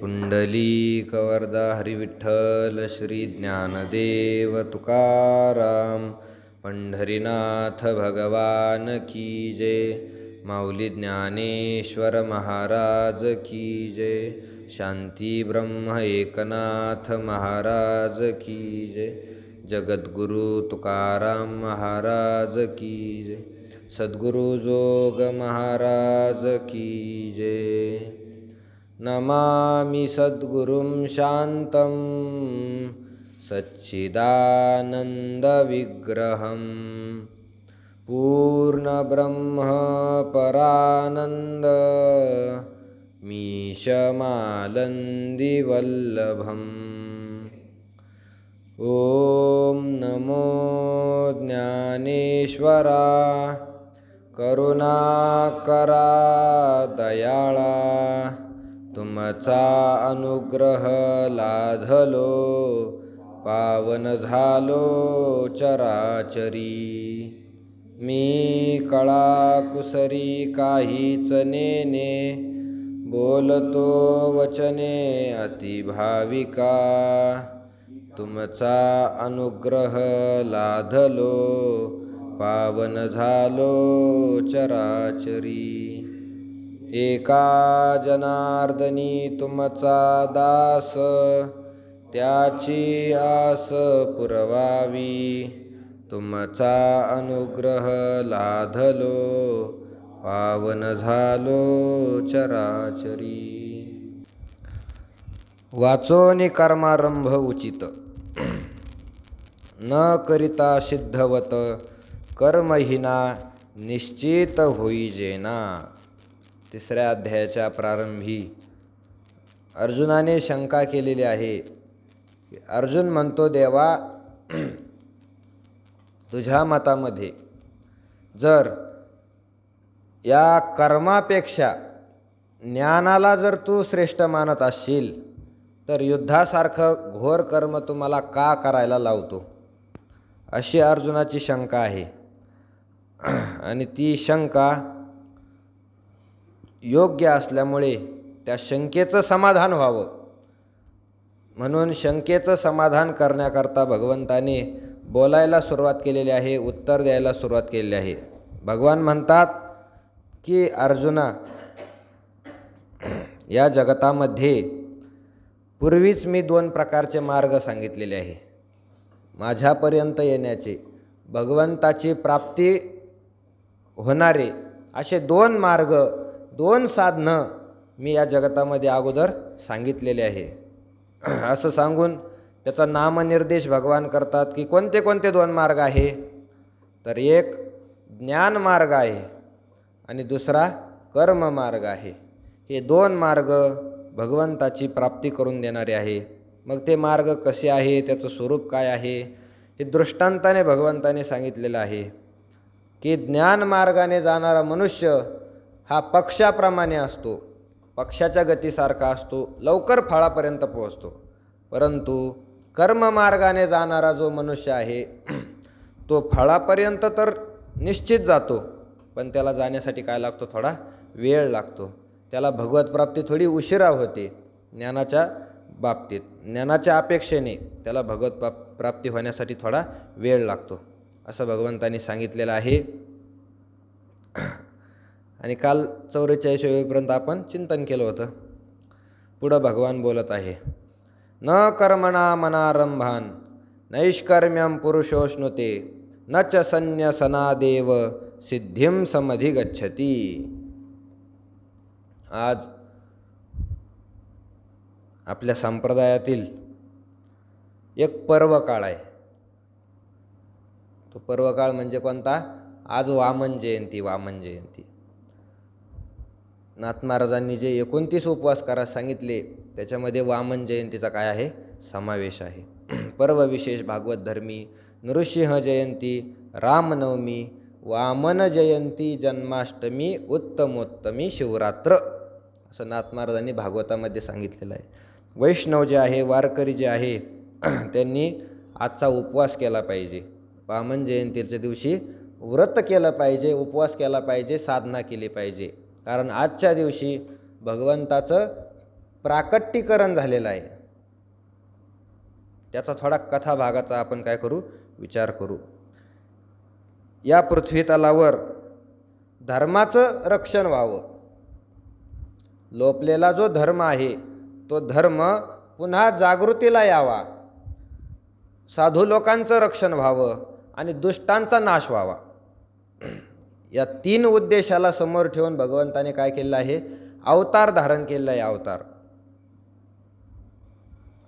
पुंडलीकवरदा हरिविठ्ठल श्री ज्ञानदेव तुकाराम. पंढरीनाथ भगवान की जय. माऊली ज्ञानेश्वर महाराज की जय. शांती ब्रह्म एकनाथ महाराज की जय. जगद्गुरु तुकाराम महाराज की जय. सद्गुरु जोग महाराज की जय. नमामि सद्गुरुं शान्तं सच्चिदानन्दविग्रहं पूर्णब्रह्मपरानन्द मीशमालन्दिवल्लभम्. ॐ नमो ज्ञानेश्वरा करुणाकरा दयाळा. तुमचा अनुग्रह लाधलो पावन झालो चराचरी. मी कळाकुसरी काहीच नेने बोलतो वचने अतिभाविका. तुमचा अनुग्रह लाधलो पावन झालो चराचरी. एका जनार्दनी तुमचा दास त्याची आस पुरवावी. तुमचा अनुग्रह लाधलो पावन झालो चराचरी. वाचोनी कर्मारंभ उचित न करिता सिद्धवत कर्महीना निश्चित होईजेना. तिसऱ्या अध्यायाच्या प्रारंभी अर्जुनाने शंका केलेली आहे. अर्जुन म्हणतो, देवा, तुझ्या मतामध्ये जर या कर्मापेक्षा ज्ञानाला जर तू श्रेष्ठ मानत असशील तर युद्धासारखं घोर कर्म तुम्हाला का करायला लावतो, अशी अर्जुनाची शंका आहे. आणि ती शंका योग्य असल्यामुळे त्या शंकेचं समाधान व्हावं म्हणून शंकेचं समाधान करण्याकरता भगवंताने बोलायला सुरुवात केलेली आहे, उत्तर द्यायला सुरुवात केलेली आहे. भगवान म्हणतात की अर्जुना, या जगतामध्ये पूर्वीच मी 2 प्रकारचे मार्ग सांगितलेले आहे. माझ्यापर्यंत येण्याचे, भगवंताची प्राप्ती होणारे असे 2 मार्ग, 2 साधनं मी या जगतामध्ये अगोदर सांगितलेले आहे. असं सांगून त्याचा नामनिर्देश भगवान करतात की कोणते कोणते 2 मार्ग आहे. तर एक ज्ञान मार्ग आहे आणि दुसरा कर्म मार्ग आहे. हे 2 मार्ग भगवंताची प्राप्ती करून देणारे आहे. मग ते मार्ग कसे आहे, त्याचं स्वरूप काय आहे, हे दृष्टांताने भगवंताने सांगितलेलं आहे की ज्ञान मार्गाने जाणारा मनुष्य हा पक्षाप्रमाणे असतो, पक्षाच्या गतीसारखा असतो, लवकर फळापर्यंत पोहोचतो. परंतु कर्ममार्गाने जाणारा जो मनुष्य आहे तो फळापर्यंत तर निश्चित जातो, पण त्याला जाण्यासाठी काय लागतो, थोडा वेळ लागतो. त्याला भगवत प्राप्ती थोडी उशिरा होते. ज्ञानाच्या बाबतीत ज्ञानाच्या अपेक्षेने त्याला भगवत प्राप्ती होण्यासाठी थोडा वेळ लागतो, असं भगवंतांनी सांगितलेलं आहे. आणि काल 44 वेळेपर्यंत आपण चिंतन केलं होतं. पुढं भगवान बोलत आहे, न कर्मणा मनारंभान नैष्कर्म्यं पुरुषोष्णुते न च संन्यसनादेव सिद्धिं समधिगच्छति. आज आपल्या संप्रदायातील एक पर्वकाळ आहे. तो पर्वकाळ म्हणजे कोणता? आज वामन जयंती. वामन जयंती नाथ महाराजांनी जे 29 उपवास करा सांगितले त्याच्यामध्ये वामन जयंतीचा काय आहे, समावेश आहे. पर्व विशेष भागवत धर्मी, नृसिंह जयंती, रामनवमी, वामन जयंती, जन्माष्टमी, उत्तमोत्तमी, शिवरात्र, असं नाथ महाराजांनी भागवतामध्ये सांगितलेलं आहे. वैष्णव जे आहे, वारकरी जे आहे, त्यांनी आजचा उपवास केला पाहिजे. वामन जयंतीच्या दिवशी व्रत केलं पाहिजे, उपवास केला पाहिजे, साधना केली पाहिजे. कारण आजच्या दिवशी भगवंताचं प्राकट्टीकरण झालेलं आहे. त्याचा थोडा कथा भागाचा आपण काय करू, विचार करू. या पृथ्वी तलावर धर्माचं रक्षण व्हावं, लोपलेला जो धर्म आहे तो धर्म पुन्हा जागृतीला यावा, साधू लोकांचं रक्षण व्हावं आणि दुष्टांचा नाश व्हावा. या 3 उद्देशाला समोर ठेवून भगवंताने काय केलं आहे, अवतार धारण केलेला आहे. अवतार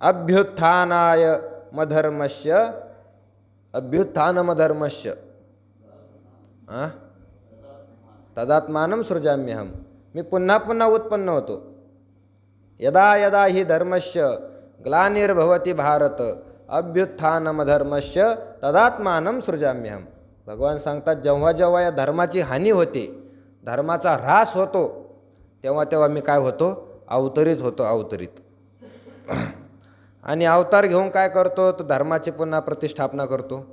अभ्युत्थानाय मधर्मस्य, अभ्युत्थानमधर्मस्य तदात्मानं सृजाम्यहम, मी पुन्हा पुन्हा उत्पन्न होतो. यदा यदा हि धर्मस्य ग्लानिर्भवति भारत अभ्युत्थानमधर्मस्य तदात्मानं सृजाम्यहम. भगवान सांगतात, जेव्हा जेव्हा या धर्माची हानी होते, धर्माचा ह्रास होतो, तेव्हा तेव्हा मी काय होतो, अवतरित होतो, अवतरित. आणि अवतार घेऊन काय करतो, तर धर्माची पुन्हा प्रतिष्ठापना करतो.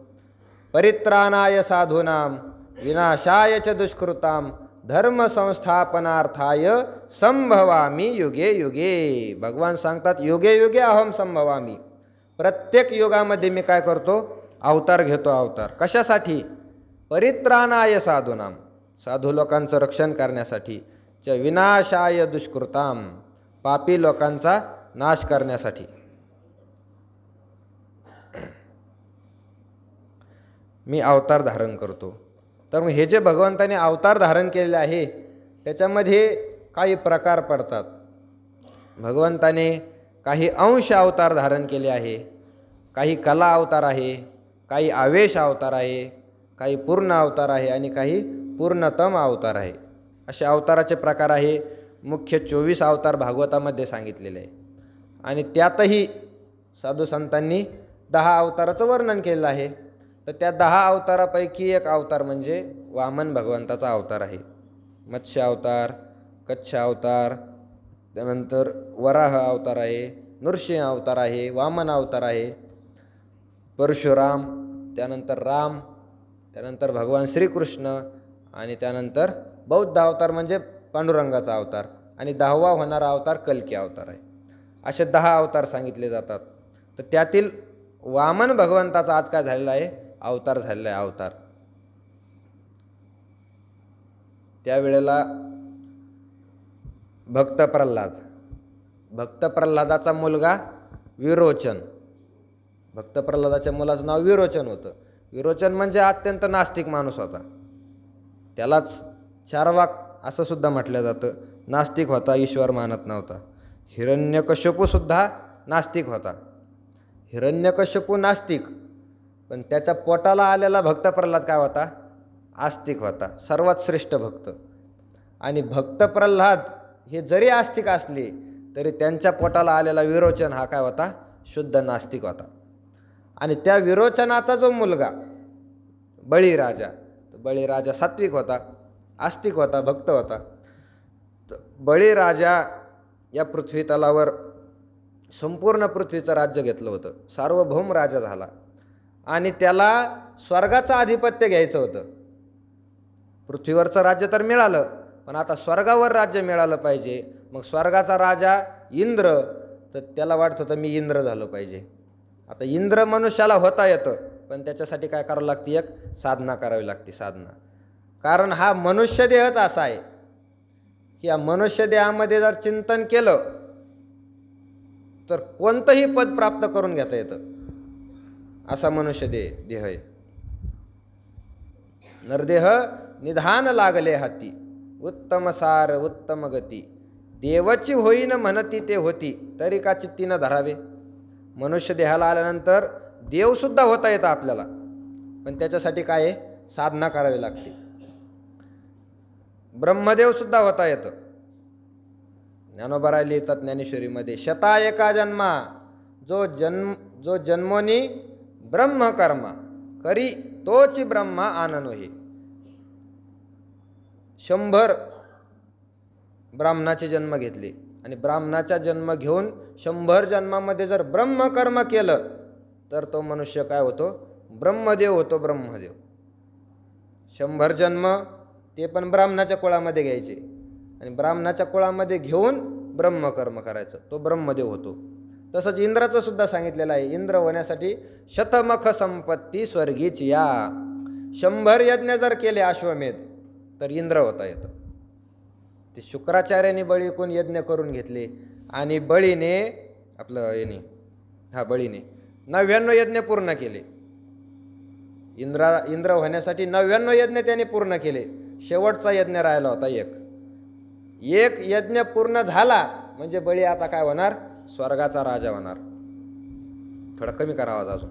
परित्राणाय साधूनाम विनाशाय च दुष्कृताम धर्म संस्थापनार्थाय संभवामी युगे युगे. भगवान सांगतात, युगे युगे अहम संभवामी. प्रत्येक युगामध्ये मी काय करतो, अवतार घेतो. अवतार कशासाठी, परित्राणाय साधूनाम, साधू लोकांचं रक्षण करण्यासाठी, च विनाशाय दुष्कृताम, पापी लोकांचा नाश करण्यासाठी. मी अवतार धारण करतो. तर मग हे जे भगवंताने अवतार धारण केलेले आहे त्याच्यामध्ये काही प्रकार पडतात. भगवंताने काही अंश अवतार धारण केले आहे, काही कला अवतार आहे, काही आवेश अवतार आहे, काही पूर्ण अवतार आहे आणि काही पूर्णतम अवतार आहे. असे अवताराचे प्रकार आहे. मुख्य 24 अवतार भागवतामध्ये सांगितलेले आहे आणि त्यातही साधू संतांनी 10 अवताराचं वर्णन केलेलं आहे. तर त्या 10 अवतारापैकी एक अवतार म्हणजे वामन भगवंताचा अवतार आहे. मत्स्य अवतार, कच्छ अवतार, त्यानंतर वराह अवतार आहे, नृसिंह अवतार आहे, वामन अवतार आहे, परशुराम, त्यानंतर राम, त्यानंतर भगवान श्रीकृष्ण आणि त्यानंतर बौद्ध अवतार म्हणजे पांडुरंगाचा अवतार आणि 10वा होणारा अवतार कल्की अवतार आहे. असे 10 अवतार सांगितले जातात. तर त्यातील वामन भगवंताचा आज काय झालेला आहे, अवतार झालेला आहे. अवतार त्यावेळेला भक्त प्रल्हादाचा मुलगा विरोचन, भक्त प्रल्हादाच्या मुलाचं नाव विरोचन होतं. विरोचन म्हणजे अत्यंत नास्तिक माणूस होता. त्यालाच चार्वाक असं सुद्धा म्हटलं जातं. नास्तिक होता, ईश्वर मानत नव्हता. हिरण्यकश्यपू सुद्धा नास्तिक होता. हिरण्यकश्यपू नास्तिक, पण त्याच्या पोटाला आलेला भक्त प्रल्हाद काय होता, आस्तिक होता, सर्वात श्रेष्ठ भक्त. आणि भक्त प्रल्हाद हे जरी आस्तिक असले तरी त्यांच्या पोटाला आलेला विरोचन हा काय होता, शुद्ध नास्तिक होता. आणि त्या विरोचनाचा जो मुलगा बळीराजा, बळीराजा सात्विक होता, आस्तिक होता, भक्त होता. बळीराजा या पृथ्वी तलावर संपूर्ण पृथ्वीचं राज्य घेतलं होतं, सार्वभौम राजा झाला आणि त्याला स्वर्गाचं आधिपत्य घ्यायचं होतं. पृथ्वीवरचं राज्य तर मिळालं, पण आता स्वर्गावर राज्य मिळालं पाहिजे. मग स्वर्गाचा राजा इंद्र, तर त्याला वाटत होतं मी इंद्र झालो पाहिजे. आता इंद्र मनुष्याला होता येतं, पण त्याच्यासाठी काय करावं लागते, एक साधना करावी लागते, साधना. कारण हा मनुष्यदेहच असा आहे की या मनुष्यदेहामध्ये जर चिंतन केलं तर कोणतंही पद प्राप्त करून घेता येतं, असा मनुष्यदेह आहे. नरदेह निधान लागले हाती, उत्तम सार उत्तम गती, देवाची होईन म्हणती ते होती, तरी का चित्ती न धरावे. मनुष्य देहाला आल्यानंतर देवसुद्धा होता येतं आपल्याला, पण त्याच्यासाठी काय आहे, साधना करावी लागते. ब्रह्मदेवसुद्धा होता येतं. ज्ञानोबा लिहितात ज्ञानेश्वरीमध्ये, शता एका जन्मा जो जन्मोनी ब्रह्मकर्मा करी तोची ब्रह्मा आननो हे. 100 ब्राह्मणाचे जन्म घेतले आणि ब्राह्मणाचा जन्म घेऊन 100 जन्मामध्ये जर ब्रह्मकर्म केलं तर तो मनुष्य काय होतो, ब्रह्मदेव होतो, ब्रह्मदेव. 100 जन्म ते पण ब्राह्मणाच्या कुळामध्ये घ्यायचे आणि ब्राह्मणाच्या कुळामध्ये घेऊन ब्रह्मकर्म करायचं, तो ब्रह्मदेव होतो. तसंच इंद्राचं सुद्धा सांगितलेलं आहे, इंद्र होण्यासाठी शतमख संपत्ती स्वर्गीची या. 100 यज्ञ जर केले अश्वमेध तर इंद्र होता येतं. ते शुक्राचार्याने बळी कोण यज्ञ करून घेतले आणि बळीने बळीने 99 यज्ञ पूर्ण केले. इंद्र होण्यासाठी 99 यज्ञ त्याने पूर्ण केले. शेवटचा यज्ञ राहिला होता एक यज्ञ पूर्ण झाला म्हणजे बळी आता काय होणार, स्वर्गाचा राजा होणार. थोडा कमी करा आवाज, अजून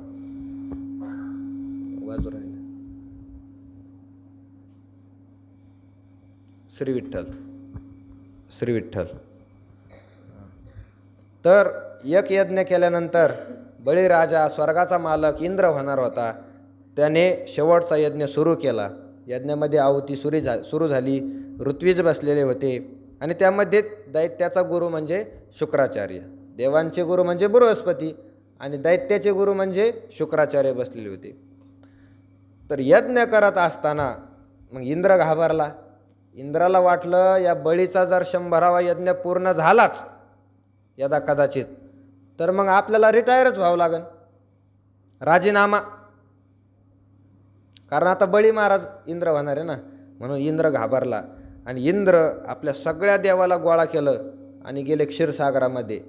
बाजू राहिला. श्री विठ्ठल श्री विठ्ठल. तर एक यज्ञ केल्यानंतर बळीराजा स्वर्गाचा मालक इंद्र होणार होता. त्याने शेवटचा यज्ञ सुरू केला. यज्ञामध्ये आहुती सुरू झाली. ऋत्विज बसलेले होते आणि त्यामध्ये दैत्याचा गुरु म्हणजे शुक्राचार्य, देवांचे गुरु म्हणजे बृहस्पती आणि दैत्याचे गुरु म्हणजे शुक्राचार्य बसलेले होते. तर यज्ञ करत असताना मग इंद्र घाबरला. इंद्राला वाटलं या बळीचा जर 100वा यज्ञ पूर्ण झालाच यदा कदाचित तर मग आपल्याला रिटायरच व्हावं लागेल, राजीनामा. कारण आता बळी महाराज इंद्र होणार आहे ना. म्हणून इंद्र घाबरला आणि इंद्र आपल्या सगळ्या देवाला गोळा केलं आणि गेले क्षीरसागरामध्ये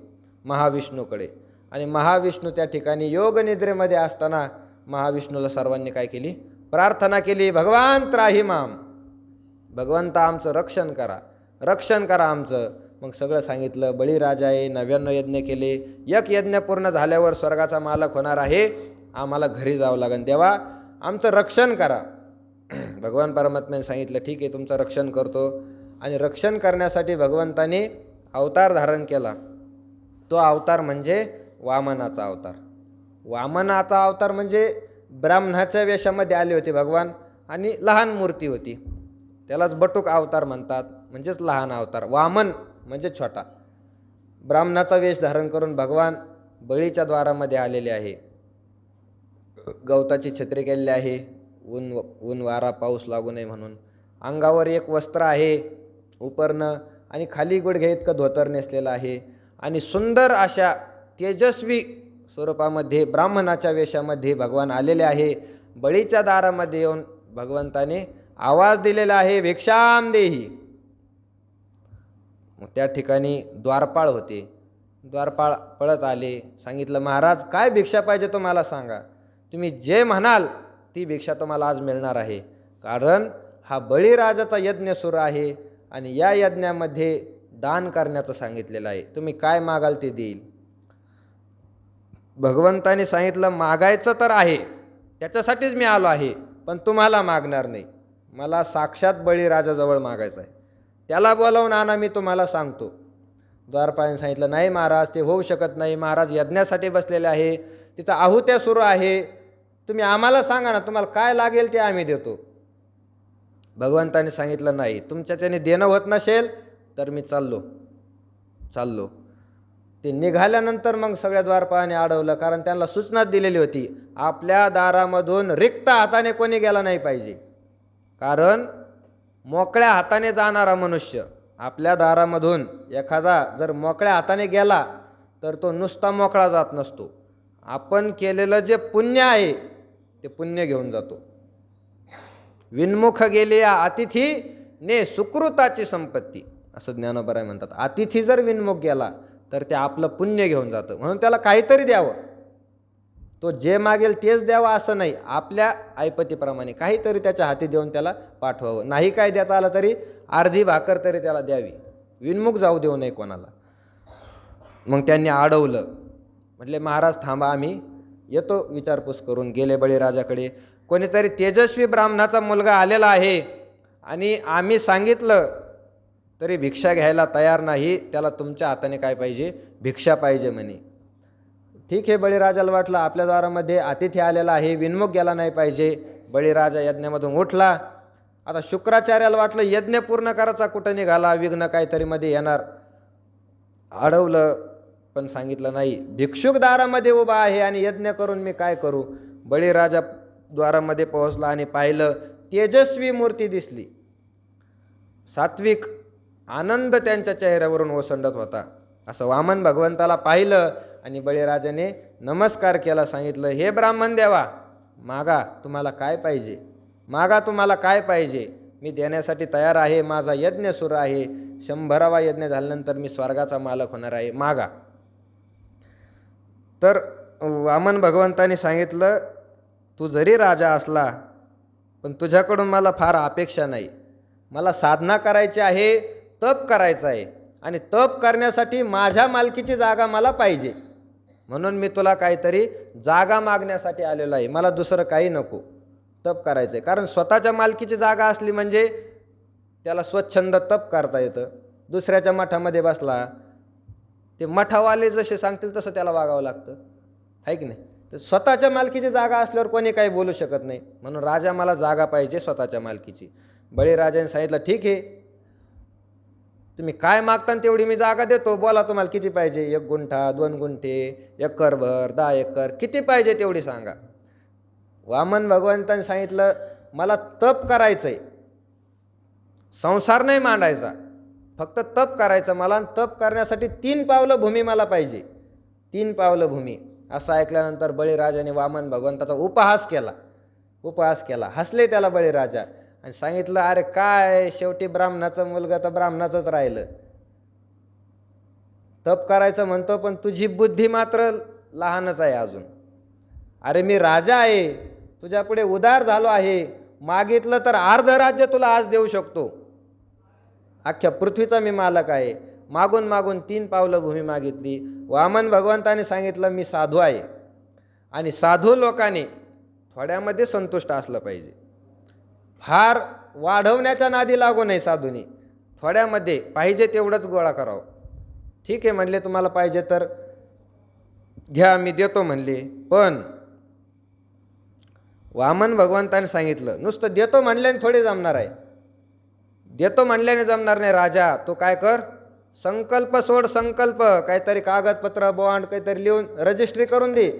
महाविष्णूकडे. आणि महाविष्णू त्या ठिकाणी योग निद्रेमध्ये असताना महाविष्णूला सर्वांनी काय केली, प्रार्थना केली, भगवान त्राही माम, भगवंता आमचं रक्षण करा, रक्षण करा आमचं. मग सगळं सांगितलं. बळीराजाने 99 यज्ञ केले. एक यज्ञ पूर्ण झाल्यावर स्वर्गाचा मालक होणार आहे, आम्हाला घरी जावं लागेल, देवा आमचं रक्षण करा. भगवान परमात्म्याने सांगितलं ठीक आहे तुमचं रक्षण करतो. आणि रक्षण करण्यासाठी भगवंताने अवतार धारण केला. तो अवतार म्हणजे वामनाचा अवतार. वामनाचा अवतार म्हणजे ब्राह्मणाच्या वेशामध्ये आले होते भगवान आणि लहान मूर्ती होती, त्यालाच बटुक अवतार म्हणतात, म्हणजेच लहान अवतार. वामन म्हणजे छोटा. ब्राह्मणाचा वेश धारण करून भगवान बळीच्या द्वारामध्ये आलेले आहे. गवताची छत्री केलेली आहे, ऊन वारा पाऊस लागू नये म्हणून. अंगावर एक वस्त्र आहे उपरणं आणि खाली गुडघे इतकं धोतर नेसलेलं आहे. आणि सुंदर अशा तेजस्वी स्वरूपामध्ये ब्राह्मणाच्या वेशामध्ये भगवान आलेले आहे. बळीच्या दारामध्ये येऊन भगवंताने आवाज दिलेला आहे, भिक्षाम देही. त्या ठिकाणी द्वारपाळ होते. द्वारपाळ पळत आले, सांगितलं महाराज काय भिक्षा पाहिजे तुम्हाला सांगा, तुम्ही जे म्हणाल ती भिक्षा तुम्हाला आज मिळणार आहे. कारण हा बळीराजाचा यज्ञ सुरू आहे आणि या यज्ञामध्ये दान करण्याचं सांगितलेलं आहे, तुम्ही काय मागाल ते देईल. भगवंताने सांगितलं मागायचं तर आहे, त्याच्यासाठीच मी आलो आहे, पण तुम्हाला मागणार नाही, मला साक्षात बळीराजाजवळ मागायचं आहे, त्याला बोलावून आणा, मी तुम्हाला सांगतो. द्वारपाळाने सांगितलं नाही महाराज ते होऊ शकत नाही, महाराज यज्ञासाठी बसलेले आहे, तिथं आहुत्या सुरू आहे, तुम्ही आम्हाला सांगा ना तुम्हाला काय लागेल ते आम्ही देतो. भगवंताने सांगितलं नाही, तुमच्याच्याने देणं होत नसेल तर मी चाललो. ते निघाल्यानंतर मग सगळ्या द्वारपाळाने अडवलं, कारण त्यांना सूचना दिलेली होती आपल्या दारामधून रिक्त हाताने कोणी गेला नाही पाहिजे. कारण मोकळ्या हाताने जाणारा मनुष्य आपल्या दारामधून एखादा जर मोकळ्या हाताने गेला तर तो नुसता मोकळा जात नसतो, आपण केलेलं जे पुण्य आहे ते पुण्य घेऊन जातो. विनमुख गेले या अतिथी ने सुकृताची संपत्ती, असं ज्ञानोबराय म्हणतात. अतिथी जर विनमुख गेला तर ते आपलं पुण्य घेऊन जातं, म्हणून त्याला काहीतरी द्यावं. तो जे मागेल तेच द्यावं असं नाही, आपल्या ऐपतीप्रमाणे काहीतरी त्याच्या हाती देऊन त्याला पाठवावं. नाही काय देता आलं तरी अर्धी भाकर तरी त्याला द्यावी, विनमुख जाऊ देऊ नये कोणाला. मग त्यांनी अडवलं, म्हटले महाराज थांबा आम्ही येतो विचारपूस करून. गेले बळीराजाकडे. कोणीतरी तेजस्वी ब्राह्मणाचा मुलगा आलेला आहे आणि आम्ही सांगितलं तरी भिक्षा घ्यायला तयार नाही, त्याला तुमच्या हाताने काय पाहिजे, भिक्षा पाहिजे म्हणे. ठीक आहे, बळीराजाला वाटलं आपल्या द्वारामध्ये अतिथी आलेला आहे, विनमुख गेला नाही पाहिजे. बळीराजा यज्ञामधून उठला. आता शुक्राचार्याला वाटलं यज्ञ पूर्ण करायचा कुठं निघाला, विघ्न काहीतरी मध्ये येणार. अडवलं, पण सांगितलं नाही, भिक्षुक दारामध्ये उभा आहे आणि यज्ञ करून मी काय करू. बळीराजा द्वारामध्ये पोहोचला आणि पाहिलं तेजस्वी मूर्ती दिसली, सात्विक आनंद त्यांच्या चेहऱ्यावरून ओसंडत होता. असं वामन भगवंताला पाहिलं आणि बळीराजाने नमस्कार केला. सांगितलं, हे ब्राह्मण देवा, मागा तुम्हाला काय पाहिजे, मागा तुम्हाला काय पाहिजे, मी देण्यासाठी तयार आहे. माझा यज्ञ सुरू आहे. 100वा यज्ञ झाल्यानंतर मी स्वर्गाचा मालक होणार आहे, मागा. तर वामन भगवंताने सांगितलं, तू जरी राजा असला पण तुझ्याकडून मला फार अपेक्षा नाही. मला साधना करायची आहे, तप करायचं आहे आणि तप करण्यासाठी माझ्या मालकीची जागा मला पाहिजे. म्हणून मी तुला काहीतरी जागा मागण्यासाठी आलेलो आहे. मला दुसरं काही नको, तप करायचं आहे. कारण स्वतःच्या मालकीची जागा असली म्हणजे त्याला स्वच्छंद तप करता येतं. दुसऱ्याच्या मठामध्ये बसला, ते मठावाले जसे सांगतील तसं त्याला वागावं लागतं, आहे की नाही. तर स्वतःच्या मालकीची जागा असल्यावर कोणी काही बोलू शकत नाही. म्हणून राजा, मला जागा पाहिजे स्वतःच्या मालकीची. बळीराजाने सांगितलं, ठीक आहे, तुम्ही काय मागता तेवढी मी जागा देतो. बोला तुम्हाला किती पाहिजे, 1 गुंठा, 2 गुंठे, एकरभर, 10 एकर, किती पाहिजे तेवढी सांगा. वामन भगवंतांनी सांगितलं, मला तप करायचं आहे, संसार नाही मांडायचा, फक्त तप करायचं मला. तप करण्यासाठी 3 पावलं भूमी मला पाहिजे, 3 पावलं भूमी. असं ऐकल्यानंतर बळीराजाने वामन भगवंताचा उपहास केला. हसले त्याला बळीराजा आणि सांगितलं, अरे काय, शेवटी ब्राह्मणाचा मुलगा तर ब्राह्मणाचंच राहिलं. तप करायचं म्हणतो पण तुझी बुद्धी मात्र लहानच आहे अजून. अरे मी राजा आहे, तुझ्यापुढे उदार झालो आहे, मागितलं तर अर्ध राज्य तुला आज देऊ शकतो. अख्ख्या पृथ्वीचा मी मालक आहे. मागून मागून 3 पावलं भूमी मागितली. वामन भगवंताने सांगितलं, मी साधू आहे आणि साधू लोकांनी थोड्यामध्ये संतुष्ट असलं पाहिजे. फार वाढवण्याच्या नादी लागू नये. साधूनी थोड्यामध्ये पाहिजे तेवढंच गोळा करावं. ठीक आहे म्हणले, तुम्हाला पाहिजे तर घ्या, मी देतो म्हणले. पण वामन भगवंताने सांगितलं, नुसतं देतो म्हणल्याने थोडी जमणार आहे. देतो म्हणल्याने जमणार नाही. राजा, तू काय कर, संकल्प सोड, संकल्प, काहीतरी कागदपत्र, बॉन्ड काहीतरी लिहून रजिस्ट्री करून दे.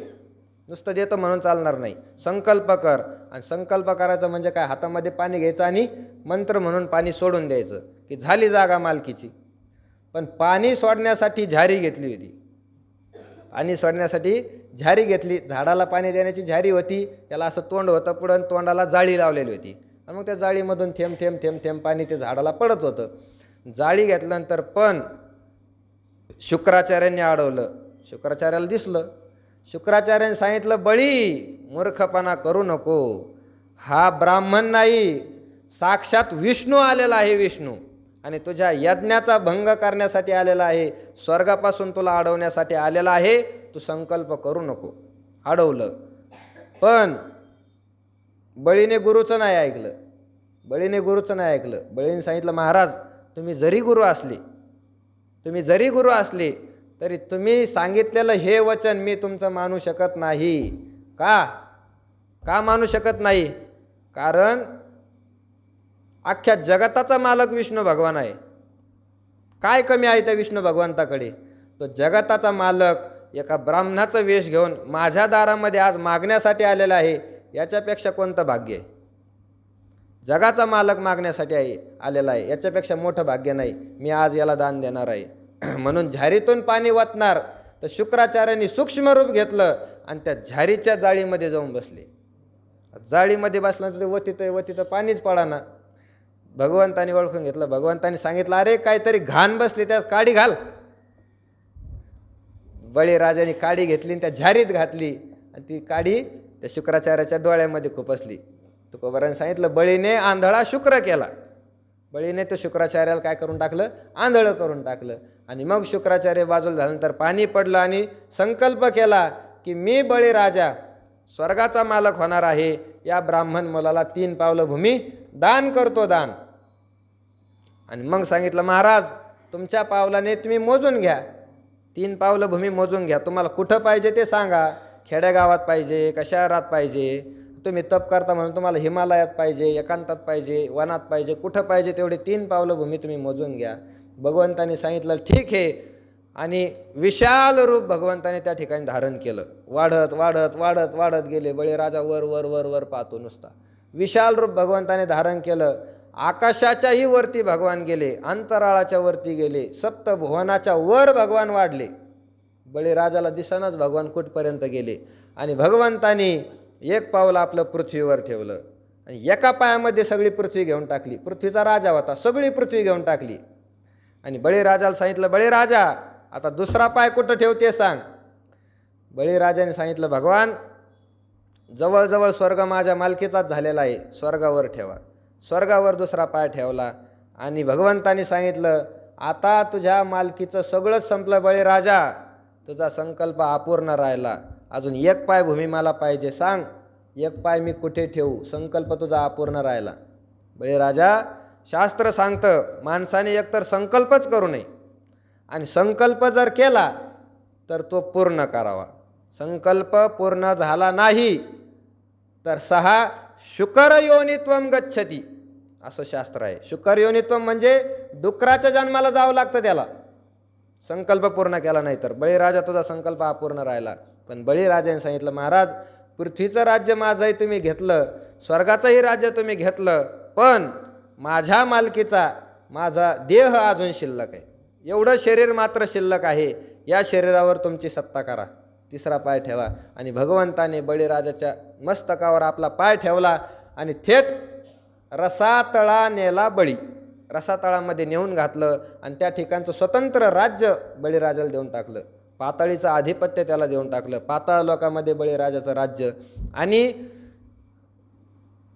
नुसतं देतो म्हणून चालणार नाही. संकल्प कर. आणि संकल्प करायचं म्हणजे काय, हातामध्ये पाणी घ्यायचं आणि मंत्र म्हणून पाणी सोडून द्यायचं की झाली जागा मालकीची. पण पाणी सोडण्यासाठी झारी घेतली होती. पाणी सोडण्यासाठी झारी घेतली. झाडाला पाणी देण्याची झारी होती. त्याला असं तोंड होतं पुढं, तोंडाला जाळी लावलेली होती. आणि मग त्या जाळीमधून थेंब थेंब थेंब थेंब पाणी ते झाडाला पडत होतं. जाळी घेतल्यानंतर पण शुक्राचार्यांनी अडवलं. शुक्राचार्याला दिसलं. शुक्राचार्यांनी सांगितलं, बळी, मूर्खपणा करू नको. हा ब्राह्मण नाही, साक्षात विष्णू आलेला आहे, विष्णू. आणि तुझ्या यज्ञाचा भंग करण्यासाठी आलेला आहे, स्वर्गापासून तुला अडवण्यासाठी आलेला आहे. तू संकल्प करू नको. अडवलं. पण बळीने गुरुचं नाही ऐकलं. बळीने सांगितलं, महाराज, तुम्ही जरी गुरु असले तरी तुम्ही सांगितलेलं हे वचन मी तुमचं मानू शकत नाही. का मानू शकत नाही? कारण अख्ख्या जगताचा मालक विष्णू भगवान आहे. काय कमी आहे त्या विष्णू भगवंताकडे? तो जगताचा मालक एका ब्राह्मणाचा वेश घेऊन माझ्या दारामध्ये आज मागण्यासाठी आलेला आहे. याच्यापेक्षा कोणतं भाग्य आहे? जगाचा मालक मागण्यासाठी आलेला आहे, याच्यापेक्षा मोठं भाग्य नाही. मी आज याला दान देणार आहे. म्हणून झारीतून पाणी वाटणार. तर शुक्राचार्यांनी सूक्ष्म रूप घेतलं आणि त्या झारीच्या जाळीमध्ये जाऊन बसले. जाळीमध्ये बसल्यानंतर वतीत पाणीच पडाना. भगवंतानी ओळखून घेतलं. भगवंतानी सांगितलं, अरे काहीतरी घाण बसली, त्यात काडी घाल. बळीराजाने काडी घेतली आणि त्या झारीत घातली आणि ती काडी त्या शुक्राचार्याच्या डोळ्यामध्ये खुपसली. तुकोबाराने सांगितलं, बळीने आंधळा शुक्र केला. बळीने तो शुक्राचार्याला काय करून टाकलं? आंधळं करून टाकलं. आणि मग शुक्राचार्य बाजूला झाल्यानंतर पाणी पडलं आणि संकल्प केला की मी बळीराजा स्वर्गाचा मालक होणार आहे. या ब्राह्मण मुलाला 3 पावलं भूमी दान करतो, दान. आणि मग सांगितलं, महाराज, तुमच्या पावलाने तुम्ही मोजून घ्या, 3 पावलं भूमी मोजून घ्या. तुम्हाला कुठं पाहिजे ते सांगा. खेडेगावात पाहिजे का शहरात पाहिजे? तुम्ही तप करता म्हणून तुम्हाला हिमालयात पाहिजे, एकांतात पाहिजे, वनात पाहिजे, कुठं पाहिजे तेवढे 3 पावलं भूमी तुम्ही मोजून घ्या. भगवंतानी सांगितलं, ठीक आहे. आणि विशाल रूप भगवंताने त्या ठिकाणी धारण केलं. वाढत वाढत वाढत वाढत गेले. बळीराजा वर वर वर वर पाहतो नुसता. विशाल रूप भगवंताने धारण केलं आकाशाच्याही वरती भगवान गेले, अंतराळाच्या वरती गेले, सप्तभुवनाच्या वर भगवान वाढले. बळीराजाला दिसेनाच भगवान कुठपर्यंत गेले. आणि भगवंतानी एक पाऊल आपलं पृथ्वीवर ठेवलं आणि एका पायामध्ये सगळी पृथ्वी घेऊन टाकली. पृथ्वीचा राजा होता, सगळी पृथ्वी घेऊन टाकली. आणि बळीराजाला सांगितलं, बळीराजा आता दुसरा पाय कुठं ठेवते सांग. बळीराजाने सांगितलं, भगवान जवळजवळ स्वर्ग माझ्या मालकीचाच झालेला आहे, स्वर्गावर ठेवा. स्वर्गावर दुसरा पाय ठेवला. आणि भगवंतानी सांगितलं, आता तुझ्या मालकीचं सगळंच संपलं बळीराजा, तुझा संकल्प अपूर्ण राहिला, अजून एक पाय भूमी मला पाहिजे, सांग एक पाय मी कुठे ठेवू, संकल्प तुझा अपूर्ण राहिला. बळीराजा शास्त्र सांगतं माणसाने एकतर संकल्पच करू नये आणि संकल्प जर केला तर तो पूर्ण करावा. संकल्प पूर्ण झाला नाही तर सहा शुकर योनित्वम गच्छती असं शास्त्र आहे. शुकर योनित्वम म्हणजे डुकराच्या जन्माला जावं लागतं त्याला, संकल्प पूर्ण केला नाही तर. बळीराजा तुझा संकल्प अपूर्ण राहिला. पण बळीराजाने सांगितलं, महाराज पृथ्वीचं राज्य माझंही तुम्ही घेतलं, स्वर्गाचंही राज्य तुम्ही घेतलं, पण माझ्या मालकीचा माझा देह अजून शिल्लक आहे, एवढं शरीर मात्र शिल्लक आहे, या शरीरावर तुमची सत्ता करा, तिसरा पाय ठेवा. आणि भगवंताने बळीराजाच्या मस्तकावर आपला पाय ठेवला आणि थेट रसातळा नेला बळी. रसातळामध्ये नेऊन घातलं आणि त्या ठिकाणचं स्वतंत्र राज्य बळीराजाला देऊन टाकलं. पाताळीचं आधिपत्य त्याला देऊन टाकलं. पाताळ लोकांमध्ये बळीराजाचं राज्य. आणि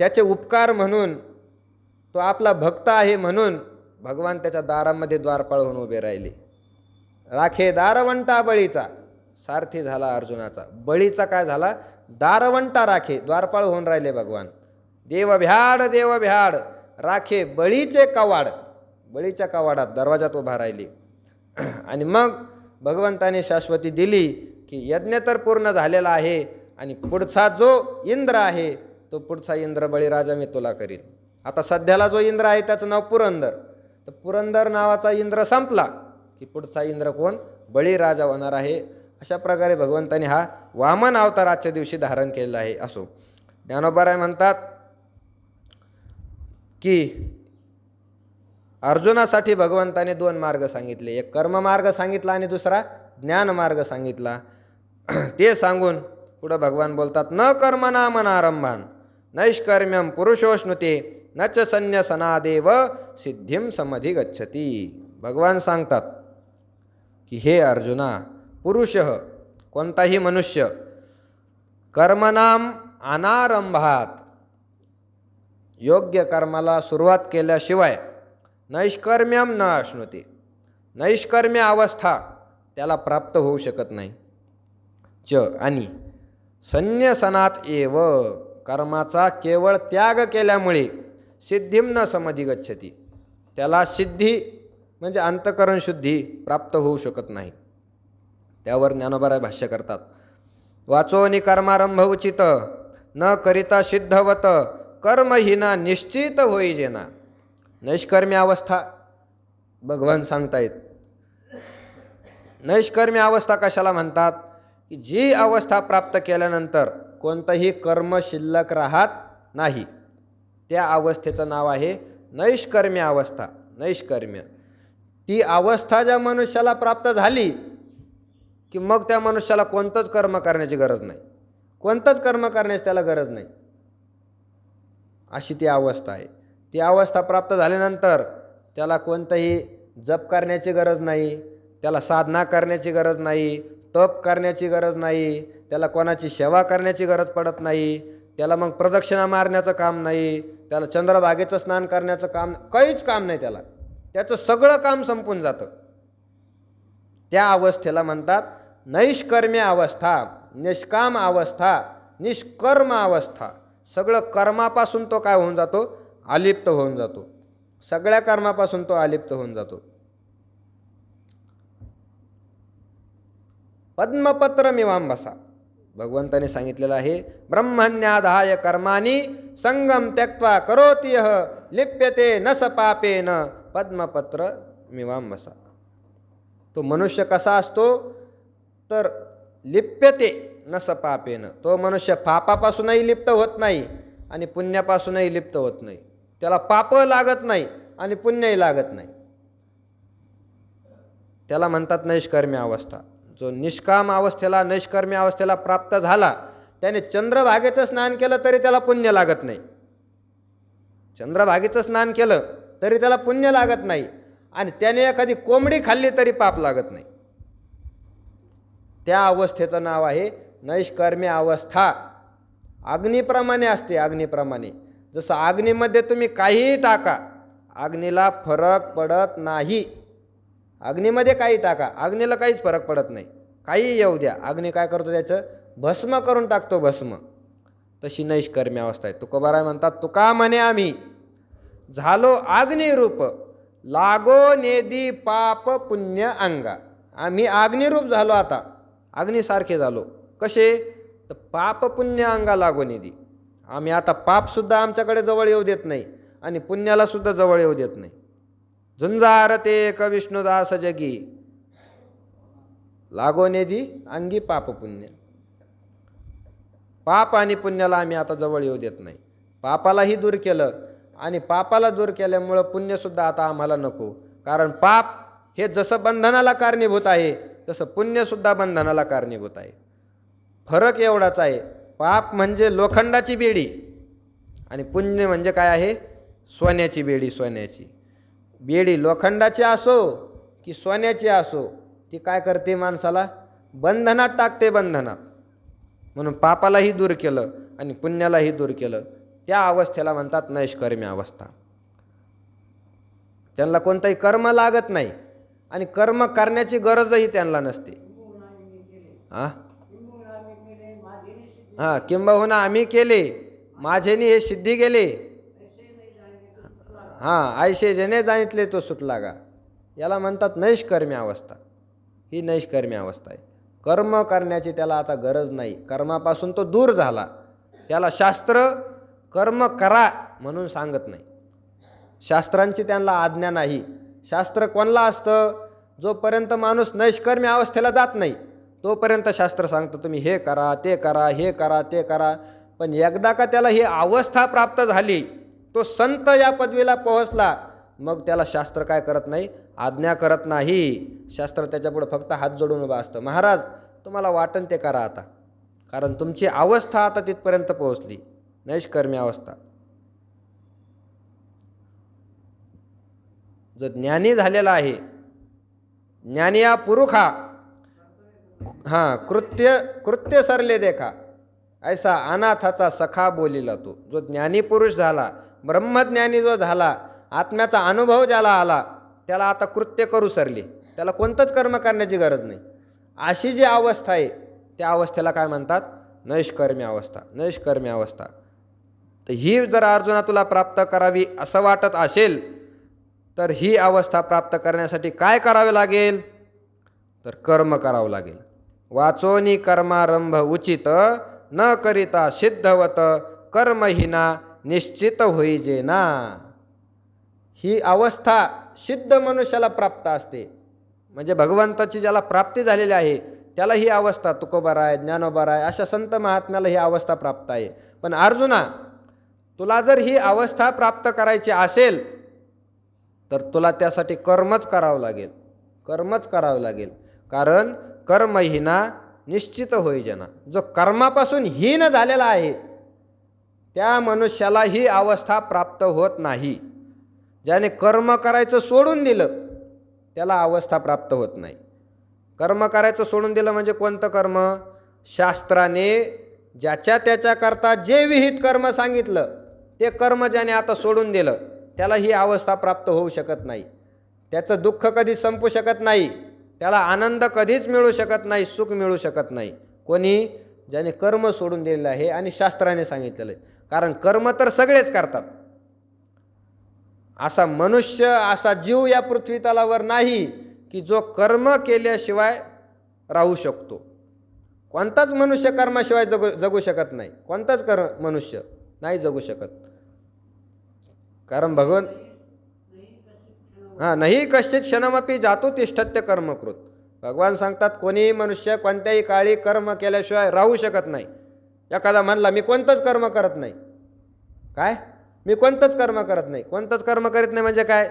त्याचे उपकार म्हणून, तो आपला भक्त आहे म्हणून भगवान त्याच्या दारामध्ये द्वारपाळ होऊन उभे राहिले. राखे दारवंटा बळीचा, सारथी झाला अर्जुनाचा. बळीचा काय झाला, दारवंटा राखे, द्वारपाळ होऊन राहिले भगवान. देव भ्याड राखे बळीचे कवाड, बळीच्या कवाडात दरवाजात उभा राहिली. आणि मग भगवंताने शाश्वती दिली की यज्ञ तर पूर्ण झालेला आहे आणि पुढचा जो इंद्र आहे तो पुढचा इंद्र बळीराजा मी तुला करील. आता सध्याला जो इंद्र आहे त्याचं नाव पुरंदर, तर पुरंदर नावाचा इंद्र संपला की पुढचा इंद्र कोण, बळीराजा होणार आहे. अशा प्रकारे भगवंताने हा वामन अवतार आजच्या दिवशी धारण केलेला आहे. असो, ज्ञानोबाराय म्हणतात की अर्जुनासाठी भगवंताने दोन मार्ग सांगितले, एक कर्म मार्ग सांगितला आणि दुसरा ज्ञान मार्ग सांगितला. ते सांगून पुढं भगवान बोलतात, न कर्मणा मनारंभान नैष्कर्म्यम पुरुषोष्णुते न च संन्यसनादेव सिद्धिम समधी गच्छती. भगवान सांगतात की हे अर्जुना, पुरुष कोणताही मनुष्य कर्मनाम अनारंभात योग्य कर्माला सुरुवात केल्याशिवाय नैष्कर्म्यम न अश्नुते, नैष्कर्म्य अवस्था त्याला प्राप्त होऊ शकत नाही. आणि संन्यसनात एव कर्माचा केवळ त्याग केल्यामुळे सिद्धिम न समधी गच्छती, त्याला सिद्धी म्हणजे अंतकरण शुद्धी प्राप्त होऊ शकत नाही. त्यावर ज्ञानोबाराय भाष्य करतात, वाचोनी कर्मारंभ उचित न करिता सिद्धवत कर्महीना निश्चित होई जेना. नैष्कर्म्य अवस्था भगवान सांगतायत. नैष्कर्म्य अवस्था कशाला म्हणतात, की जी अवस्था प्राप्त केल्यानंतर कोणतंही कर्म शिल्लक राहत नाही, त्या अवस्थेचं नाव आहे नैष्कर्म्य अवस्था. नैष्कर्म्य ती अवस्था ज्या मनुष्याला प्राप्त झाली की मग त्या मनुष्याला कोणतंच कर्म करण्याची गरज नाही, कोणतंच कर्म करण्याची त्याला गरज नाही, अशी ती अवस्था आहे. ती अवस्था प्राप्त झाल्यानंतर त्याला कोणतंही जप करण्याची गरज नाही, त्याला साधना करण्याची गरज नाही, तप करण्याची गरज नाही, त्याला कोणाची सेवा करण्याची गरज पडत नाही, त्याला मग प्रदक्षिणा मारण्याचं काम नाही, त्याला चंद्रभागेचं स्नान करण्याचं काम, काहीच काम नाही त्याला, त्याचं सगळं काम संपून जातं. त्या अवस्थेला म्हणतात नैष्कर्म्य अवस्था, निष्काम अवस्था, निष्कर्म अवस्था. सगळं कर्मापासून तो काय होऊन जातो, अलिप्त होऊन जातो. सगळ्या कर्मापासून तो अलिप्त होऊन जातो. पद्मपत्र मिवांबसा, भगवंताने सांगितलेलं आहे, ब्रह्मण्याधाय कर्माणी संगम त्यक्त्वा करोति यः लिप्यते न स पापेन पद्मपत्र मिवांबसा. तो मनुष्य कसा असतो तर लिप्यते न स पापेन, तो मनुष्य पापापासूनही लिप्त होत नाही आणि पुण्यापासूनही लिप्त होत नाही. त्याला पाप लागत नाही आणि पुण्यही लागत नाही. त्याला म्हणतात नैष्कर्म्य अवस्था. जो निष्काम अवस्थेला नैष्कर्म्य अवस्थेला प्राप्त झाला त्याने चंद्रभागेचं स्नान केलं तरी त्याला पुण्य लागत नाही. चंद्रभागेचं स्नान केलं तरी त्याला पुण्य लागत नाही आणि त्याने एखादी कोंबडी खाल्ली तरी पाप लागत नाही. त्या अवस्थेचं नाव आहे नैष्कर्म्य अवस्था. अग्नीप्रमाणे असते. अग्नीप्रमाणे जसं अग्नीमध्ये तुम्ही काहीही टाका अग्नीला फरक पडत नाही. अग्नीमध्ये काही टाका अग्नीला काहीच फरक पडत नाही. काही येऊ द्या अग्नी काय करतो त्याचं भस्म करून टाकतो. भस्म. तशी नैष्कर्म्य अवस्था आहे. तुकोबाराय म्हणतात तुका म्हणे आम्ही झालो अग्निरूप लागो नेदी पाप पुण्य अंगा. आम्ही अग्निरूप झालो. आता अग्निसारखे झालो. कसे तर पाप पुण्य अंगा लागो नेदी. आम्ही आता पापसुद्धा आमच्याकडे जवळ येऊ देत नाही आणि पुण्याला सुद्धा जवळ येऊ देत नाही. झुंजार ते क विष्णुदास जगी लागो नेदी अंगी पाप पुण्य. पाप आणि पुण्याला आम्ही आता जवळ येऊ देत नाही. पापालाही दूर केलं आणि पापाला दूर केल्यामुळं पुण्यसुद्धा आता आम्हाला नको. कारण पाप हे जसं बंधनाला कारणीभूत आहे तसं पुण्यसुद्धा बंधनाला कारणीभूत आहे. फरक एवढाच आहे. पाप म्हणजे लोखंडाची बेडी आणि पुण्य म्हणजे काय आहे सोन्याची बेडी. सोन्याची बेडी लोखंडाची असो की सोन्याची असो ती काय करते माणसाला बंधनात टाकते. बंधनात. म्हणून पापालाही दूर केलं आणि पुण्यालाही दूर केलं. त्या अवस्थेला म्हणतात नैष्कर्म्य अवस्था. त्यांना कोणतंही कर्म लागत नाही आणि कर्म करण्याची गरजही त्यांना नसते. किंबहुना आम्ही केले माझेनी हे सिद्धी गेले. आयशे जेने जाणितले तो सुटला गा. याला म्हणतात नैष्कर्म्य अवस्था. ही नैष्कर्म्य अवस्था आहे. कर्म करण्याची त्याला आता गरज नाही. कर्मापासून तो दूर झाला. त्याला शास्त्र कर्म करा म्हणून सांगत नाही. शास्त्रांची त्यांना आज्ञा नाही. शास्त्र कोणला असतं जोपर्यंत माणूस नैष्कर्म्य अवस्थेला जात नाही तोपर्यंत शास्त्र सांगतं तुम्ही हे करा ते करा हे करा ते करा. पण एकदा का त्याला ही अवस्था प्राप्त झाली तो संत या पदवीला पोहोचला मग त्याला शास्त्र काय करत नाही आज्ञा करत नाही. शास्त्र त्याच्यापुढे फक्त हात जोडून उभा असतं. महाराज तुम्हाला वाटन ते करा आता. कारण तुमची अवस्था आता तिथपर्यंत पोहोचली नैष्कर्म्य अवस्था. जो ज्ञानी झालेला आहे ज्ञानिया पुरुखा कृत्य सरले देखा ऐसा अनाथाचा सखा बोलिला तो. जो ज्ञानी पुरुष झाला ब्रह्मज्ञानी जो झाला आत्म्याचा अनुभव ज्याला आला त्याला आता कृत्य करू सरले. त्याला कोणतंच कर्म करण्याची गरज नाही. अशी जी अवस्था आहे त्या अवस्थेला काय म्हणतात नैष्कर्म्य अवस्था. नैष्कर्म्य अवस्था. तर ही जर अर्जुना तुला प्राप्त करावी असं वाटत असेल तर ही अवस्था प्राप्त करण्यासाठी काय करावे लागेल तर कर्म करावं लागेल. वाचोनी कर्मारंभ उचित न करिता सिद्धवत कर्महीना निश्चित होईजे ना. ही अवस्था सिद्ध मनुष्याला प्राप्त असते. म्हणजे भगवंताची ज्याला प्राप्ती झालेली आहे त्याला ही अवस्था तुकोबाराय ज्ञानोबाराय अशा संत महात्म्याला ही अवस्था प्राप्त आहे. पण अर्जुना तुला जर ही अवस्था प्राप्त करायची असेल तर तुला त्यासाठी कर्मच करावं लागेल. कर्मच करावं लागेल. कारण कर्महीना निश्चित होईजना. जो कर्मापासून हीन झालेला आहे त्या मनुष्याला ही अवस्था प्राप्त होत नाही. ज्याने कर्म करायचं सोडून दिलं त्याला अवस्था प्राप्त होत नाही. कर्म करायचं सोडून दिलं म्हणजे कोणतं कर्म शास्त्राने ज्याच्या त्याच्याकरता जे विहित कर्म सांगितलं ते कर्म ज्याने आता सोडून दिलं त्याला ही अवस्था प्राप्त होऊ शकत नाही. त्याचं दुःख कधीच संपू शकत नाही. त्याला आनंद कधीच मिळू शकत नाही. सुख मिळू शकत नाही. कोणी ज्याने कर्म सोडून दिलेलं आहे आणि शास्त्राने सांगितलेलं आहे. कारण कर्म तर सगळेच करतात. असा मनुष्य असा जीव या पृथ्वी तलावर नाही की जो कर्म केल्याशिवाय राहू शकतो. कोणताच मनुष्य कर्माशिवाय जगू शकत नाही. कोणताच मनुष्य नाही जगू शकत. कारण भगवान नाही कश्चित क्षणमपि जातो तिष्ठत्य कर्मकृत. भगवान सांगतात कोणीही मनुष्य कोणत्याही काळी कर्म केल्याशिवाय राहू शकत नाही. एखादा म्हणला मी कोणतंच कर्म करत नाही काय मी कोणतंच कर्म करत नाही. कोणतंच कर्म करीत नाही म्हणजे काय?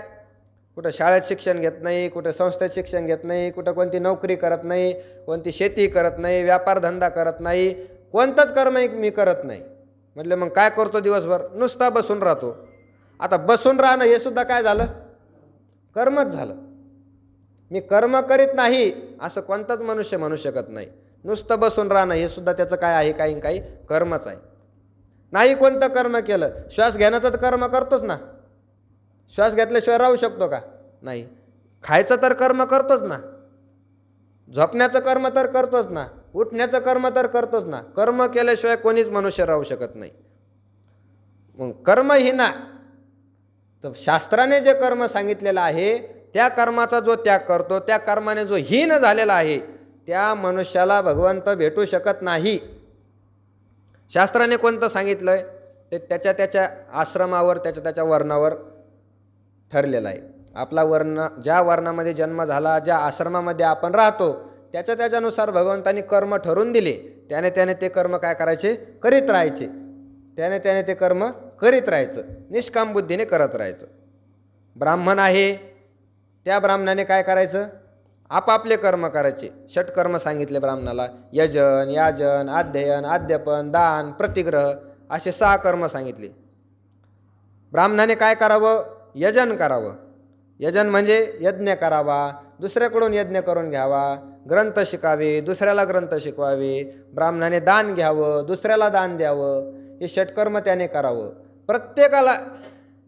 कुठं शाळेत शिक्षण घेत नाही, कुठं संस्थेत शिक्षण घेत नाही, कुठं कोणती नोकरी करत नाही, कोणती शेती करत नाही, व्यापारधंदा करत नाही, कोणतंच कर्म मी करत नाही. म्हटलं मग काय करतो दिवसभर? नुसता बसून राहतो. आता बसून राहणं हे सुद्धा काय झालं? कर्मच झालं. मी कर्म करीत नाही असं कोणताच मनुष्य म्हणू शकत नाही. नुसतं बसून राहणं हे सुद्धा त्याचं काय आहे? काही काही कर्मच आहे. नाही कोणतं कर्म केलं. श्वास घेण्याचं तर कर्म करतोच ना. श्वास घेतल्याशिवाय राहू शकतो का? नाही. खायचं तर कर्म करतोच ना. झोपण्याचं कर्म तर करतोच ना. उठण्याचं कर्म तर करतोच ना. कर्म केल्याशिवाय कोणीच मनुष्य राहू शकत नाही. मग कर्म ही ना, तर शास्त्राने जे कर्म सांगितलेलं आहे त्या कर्माचा जो त्याग करतो, त्या कर्माने जो हीन झालेला आहे त्या मनुष्याला भगवंत भेटू शकत नाही. शास्त्राने कोणतं सांगितलंय ते त्याच्या त्याच्या आश्रमावर, त्याच्या त्याच्या वर्णावर ठरलेलं आहे. आपला वर्ण, ज्या वर्णामध्ये जन्म झाला, ज्या आश्रमामध्ये आपण राहतो त्याच्या त्याच्यानुसार भगवंतांनी कर्म ठरवून दिले. त्याने त्याने ते कर्म काय करायचे? करीत राहायचे. त्याने त्याने ते कर्म करीत राहायचं, निष्काम बुद्धीने करत राहायचं. ब्राह्मण आहे, त्या ब्राह्मणाने काय करायचं? आपापले कर्म करायचे. षटकर्म सांगितले ब्राह्मणाला. यजन, याजन, अध्ययन, अध्यापन, दान, प्रतिग्रह असे 6 कर्म सांगितले. ब्राह्मणाने काय करावं? यजन करावं. यजन म्हणजे यज्ञ करावा, दुसऱ्याकडून यज्ञ करून घ्यावा, ग्रंथ शिकावे, दुसऱ्याला ग्रंथ शिकवावे, ब्राह्मणाने दान घ्यावं, दुसऱ्याला दान द्यावं. हे षटकर्म त्याने करावं. प्रत्येकाला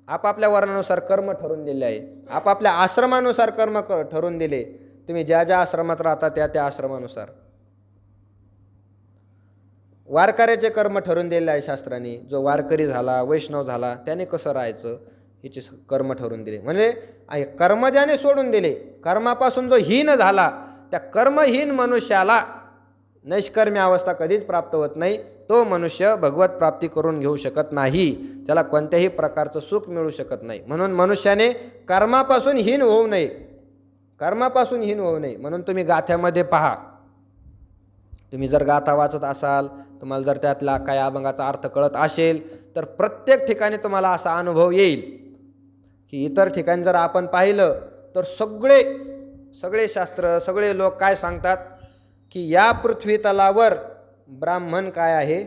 आपापल्या वर्णानुसार कर्म ठरवून दिले आहे. आपापल्या आश्रमानुसार कर्म ठरवून दिले. तुम्ही ज्या ज्या आश्रमात राहता त्या त्या आश्रमानुसार. वारकऱ्याचे कर्म ठरवून दिले आहे शास्त्राने. जो वारकरी झाला, वैष्णव झाला, त्याने कसं राहायचं याचे कर्म ठरवून दिले. म्हणजे कर्म ज्याने सोडून दिले, कर्मापासून जो हीन झाला, त्या कर्महीन मनुष्याला नैष्कर्म्य अवस्था कधीच प्राप्त होत नाही. तो मनुष्य भगवत प्राप्ती करून घेऊ शकत नाही. त्याला कोणत्याही प्रकारचं सुख मिळू शकत नाही. म्हणून मनुष्याने कर्मापासून हीन होऊ नये. कर्मापासून हीन होऊ नये म्हणून तुम्ही गाथ्यामध्ये पहा. तुम्ही जर गाथा वाचत असाल, तुम्हाला जर त्यातला काय अभंगाचा अर्थ कळत असेल तर प्रत्येक ठिकाणी तुम्हाला असा अनुभव येईल की इतर ठिकाणी जर आपण पाहिलं तर सगळे शास्त्र, सगळे लोक काय सांगतात की या पृथ्वी तलावर ब्राह्मण काय आहे?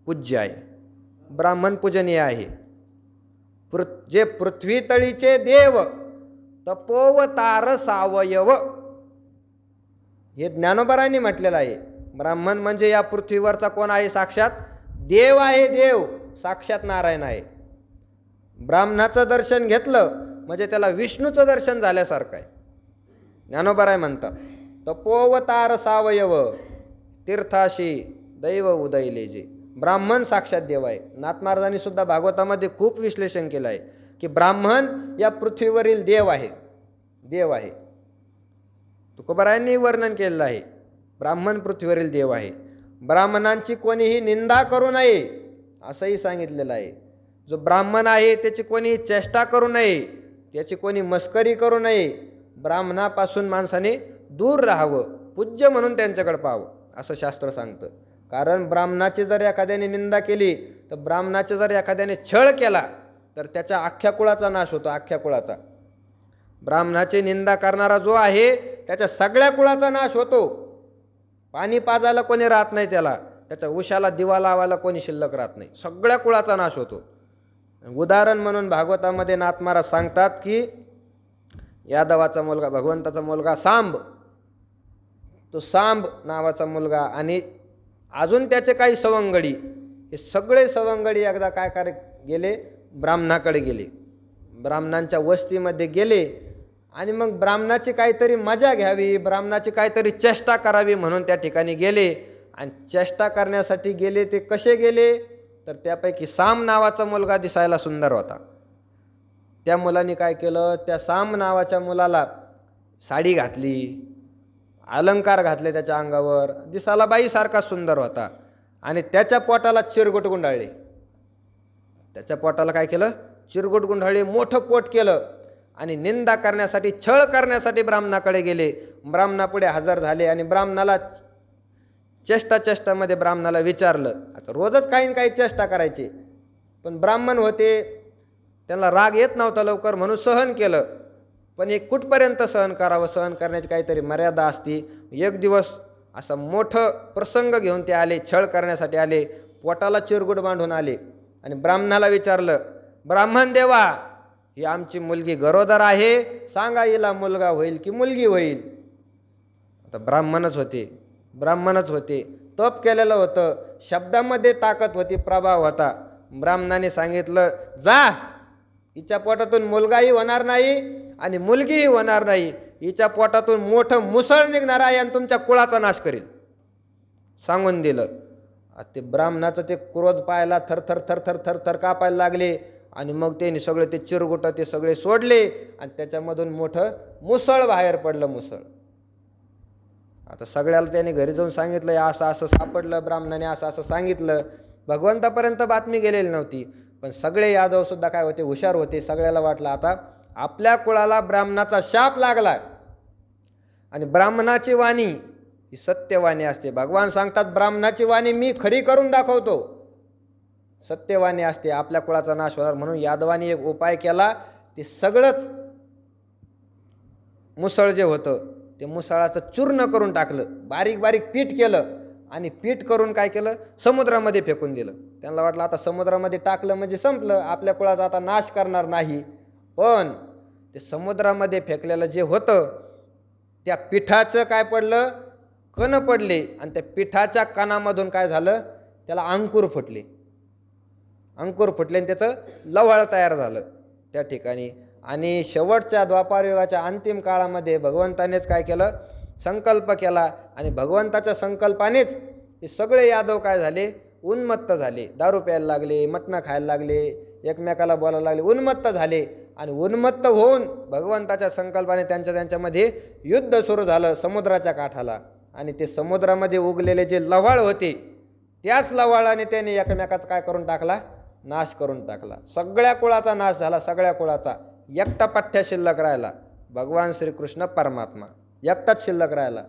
पूज्य आहे. ब्राह्मण पूजनीय आहे. जे पृथ्वी तळीचे देव तपोवतार सावयव, हे ज्ञानोबरांनी म्हटलेलं आहे. ब्राह्मण म्हणजे या पृथ्वीवरचा कोण आहे? साक्षात देव आहे. देव साक्षात नारायण आहे. ब्राह्मणाचं दर्शन घेतलं म्हणजे त्याला विष्णूचं दर्शन झाल्यासारखं आहे. ज्ञानोबराय म्हणतात तपोवतार सावयव तीर्थाशी दैव उदयले जे. ब्राह्मण साक्षात देव आहे. नाथ महाराजांनी सुद्धा भागवतामध्ये खूप विश्लेषण केलं आहे की ब्राह्मण या पृथ्वीवरील देव आहे. देव आहे. तुकोबारायांनी वर्णन केलेलं आहे. ब्राह्मण पृथ्वीवरील देव आहे. ब्राह्मणांची कोणीही निंदा करू नये असंही सांगितलेलं आहे. जो ब्राह्मण आहे त्याची कोणी चेष्टा करू नये, त्याची कोणी मस्करी करू नये. ब्राह्मणापासून माणसाने दूर राहावं, पूज्य म्हणून त्यांच्याकडे पाहावं असं शास्त्र सांगतं. कारण ब्राह्मणाची जर एखाद्याने निंदा केली, तर ब्राह्मणाचे जर एखाद्याने छळ केला तर त्याच्या अख्ख्या कुळाचा नाश होतो. अख्ख्या कुळाचा. ब्राह्मणाची निंदा करणारा जो आहे त्याच्या सगळ्या कुळाचा नाश होतो. पाणी पाजायला कोणी राहत नाही त्याला, त्याच्या उशाला दिवा लावायला कोणी शिल्लक राहत नाही. सगळ्या कुळाचा नाश होतो. उदाहरण म्हणून भागवतामध्ये नाथ महाराज सांगतात की यादवाचा मुलगा, भगवंताचा मुलगा सांब, तो सांब नावाचा मुलगा आणि अजून त्याचे काही सवंगडी, हे सगळे सवंगडी एकदा काय गेले? ब्राह्मणाकडे गेले. ब्राह्मणांच्या वस्तीमध्ये गेले आणि मग ब्राह्मणाची काहीतरी मजा घ्यावी, ब्राह्मणाची काहीतरी चेष्टा करावी म्हणून त्या ठिकाणी गेले. आणि चेष्टा करण्यासाठी गेले. ते कसे गेले? तर त्यापैकी साम नावाचा मुलगा दिसायला सुंदर होता. त्या मुलाने काय केलं? त्या साम नावाच्या मुलाला साडी घातली, अलंकार घातले त्याच्या अंगावर, दिसायला बाईसारखा सुंदर होता. आणि त्याच्या पोटाला चिरगुट गुंडाळले. त्याच्या पोटाला काय केलं? चिरगुट गुंडाळले, मोठं पोट केलं. आणि निंदा करण्यासाठी, छळ करण्यासाठी ब्राह्मणाकडे गेले. ब्राह्मणापुढे हजर झाले आणि ब्राह्मणाला चेष्टामध्ये ब्राह्मणाला विचारलं. आता रोजच काही ना काही चेष्टा करायची. पण ब्राह्मण होते, त्यांना राग येत नव्हता लवकर म्हणून सहन केलं. पण हे कुठपर्यंत सहन करावं, सहन करण्याची काहीतरी मर्यादा असती. एक दिवस असा मोठं प्रसंग घेऊन ते आले, छळ करण्यासाठी आले, पोटाला चिरगुट बांधून आले आणि ब्राह्मणाला विचारलं, ब्राह्मण देवा, ही आमची मुलगी गरोदर आहे, सांगा हिला मुलगा होईल की मुलगी होईल. आता ब्राह्मणच होते, तप केलेलं होतं, शब्दामध्ये ताकद होती, प्रभाव होता. ब्राह्मणाने सांगितलं, जा, हिच्या पोटातून मुलगाही होणार नाही आणि मुलगीही होणार नाही, हिच्या पोटातून मोठं मुसळ निघणार आहे आणि तुमच्या कुळाचा नाश करेल, सांगून दिलं. ते ब्राह्मणाचं ते क्रोध पाहायला थरथर थरथर थरथर कापायला लागले आणि मग त्यांनी सगळे ते चिरगुट ते सगळे सोडले आणि त्याच्यामधून मोठं मुसळ बाहेर पडलं, मुसळ. आता सगळ्याला त्याने घरी जाऊन सांगितलं, असं असं सापडलं, ब्राह्मणाने असं असं सांगितलं. भगवंतापर्यंत बातमी गेलेली नव्हती, पण सगळे यादव सुद्धा काय होते, हुशार होते. सगळ्याला वाटलं आता आपल्या कुळाला ब्राह्मणाचा शाप लागला आणि ब्राह्मणाची वाणी ही सत्यवाणी असते. भगवान सांगतात, ब्राह्मणाची वाणी मी खरी करून दाखवतो, सत्यवाणी असते, आपल्या कुळाचा नाश होणार. म्हणून यादवानी एक उपाय केला, ते सगळंच मुसळ जे होतं ते मुसळाचं चूर्ण करून टाकलं, बारीक बारीक पीठ केलं आणि पीठ करून काय केलं, समुद्रामध्ये फेकून दिलं. त्यांना वाटलं आता समुद्रामध्ये टाकलं म्हणजे संपलं, आपल्या कुळाचा आता नाश करणार नाही. पण ते समुद्रामध्ये फेकलेलं जे होतं त्या पिठाचं काय पडलं, कण पडले आणि त्या पिठाच्या कणामधून काय झालं, त्याला अंकुर फुटले आणि त्याचं लव्हाळ तयार झालं त्या ठिकाणी. आणि शेवटच्या द्वापारयुगाच्या अंतिम काळामध्ये भगवंतानेच काय केलं, संकल्प केला आणि भगवंताच्या संकल्पानेच हे सगळे यादव काय झाले, उन्मत्त झाले, दारू प्यायला लागले, मटणं खायला लागले, एकमेकाला बोलायला लागले, उन्मत्त झाले. आणि उन्मत्त होऊन भगवंताच्या संकल्पाने त्यांच्यामध्ये युद्ध सुरू झालं समुद्राच्या काठाला. आणि ते समुद्रामध्ये उगलेले जे लव्हाळ होते त्याच लव्हाळाने त्याने एकमेकाचा काय करून टाकला, नाश करून टाकला. सगळ्या कुळाचा नाश झाला, सगळ्या कुळाचा. एकटा पठ्ठ्या शिल्लक राहिला, भगवान श्रीकृष्ण परमात्मा एकटाच शिल्लक राहिला.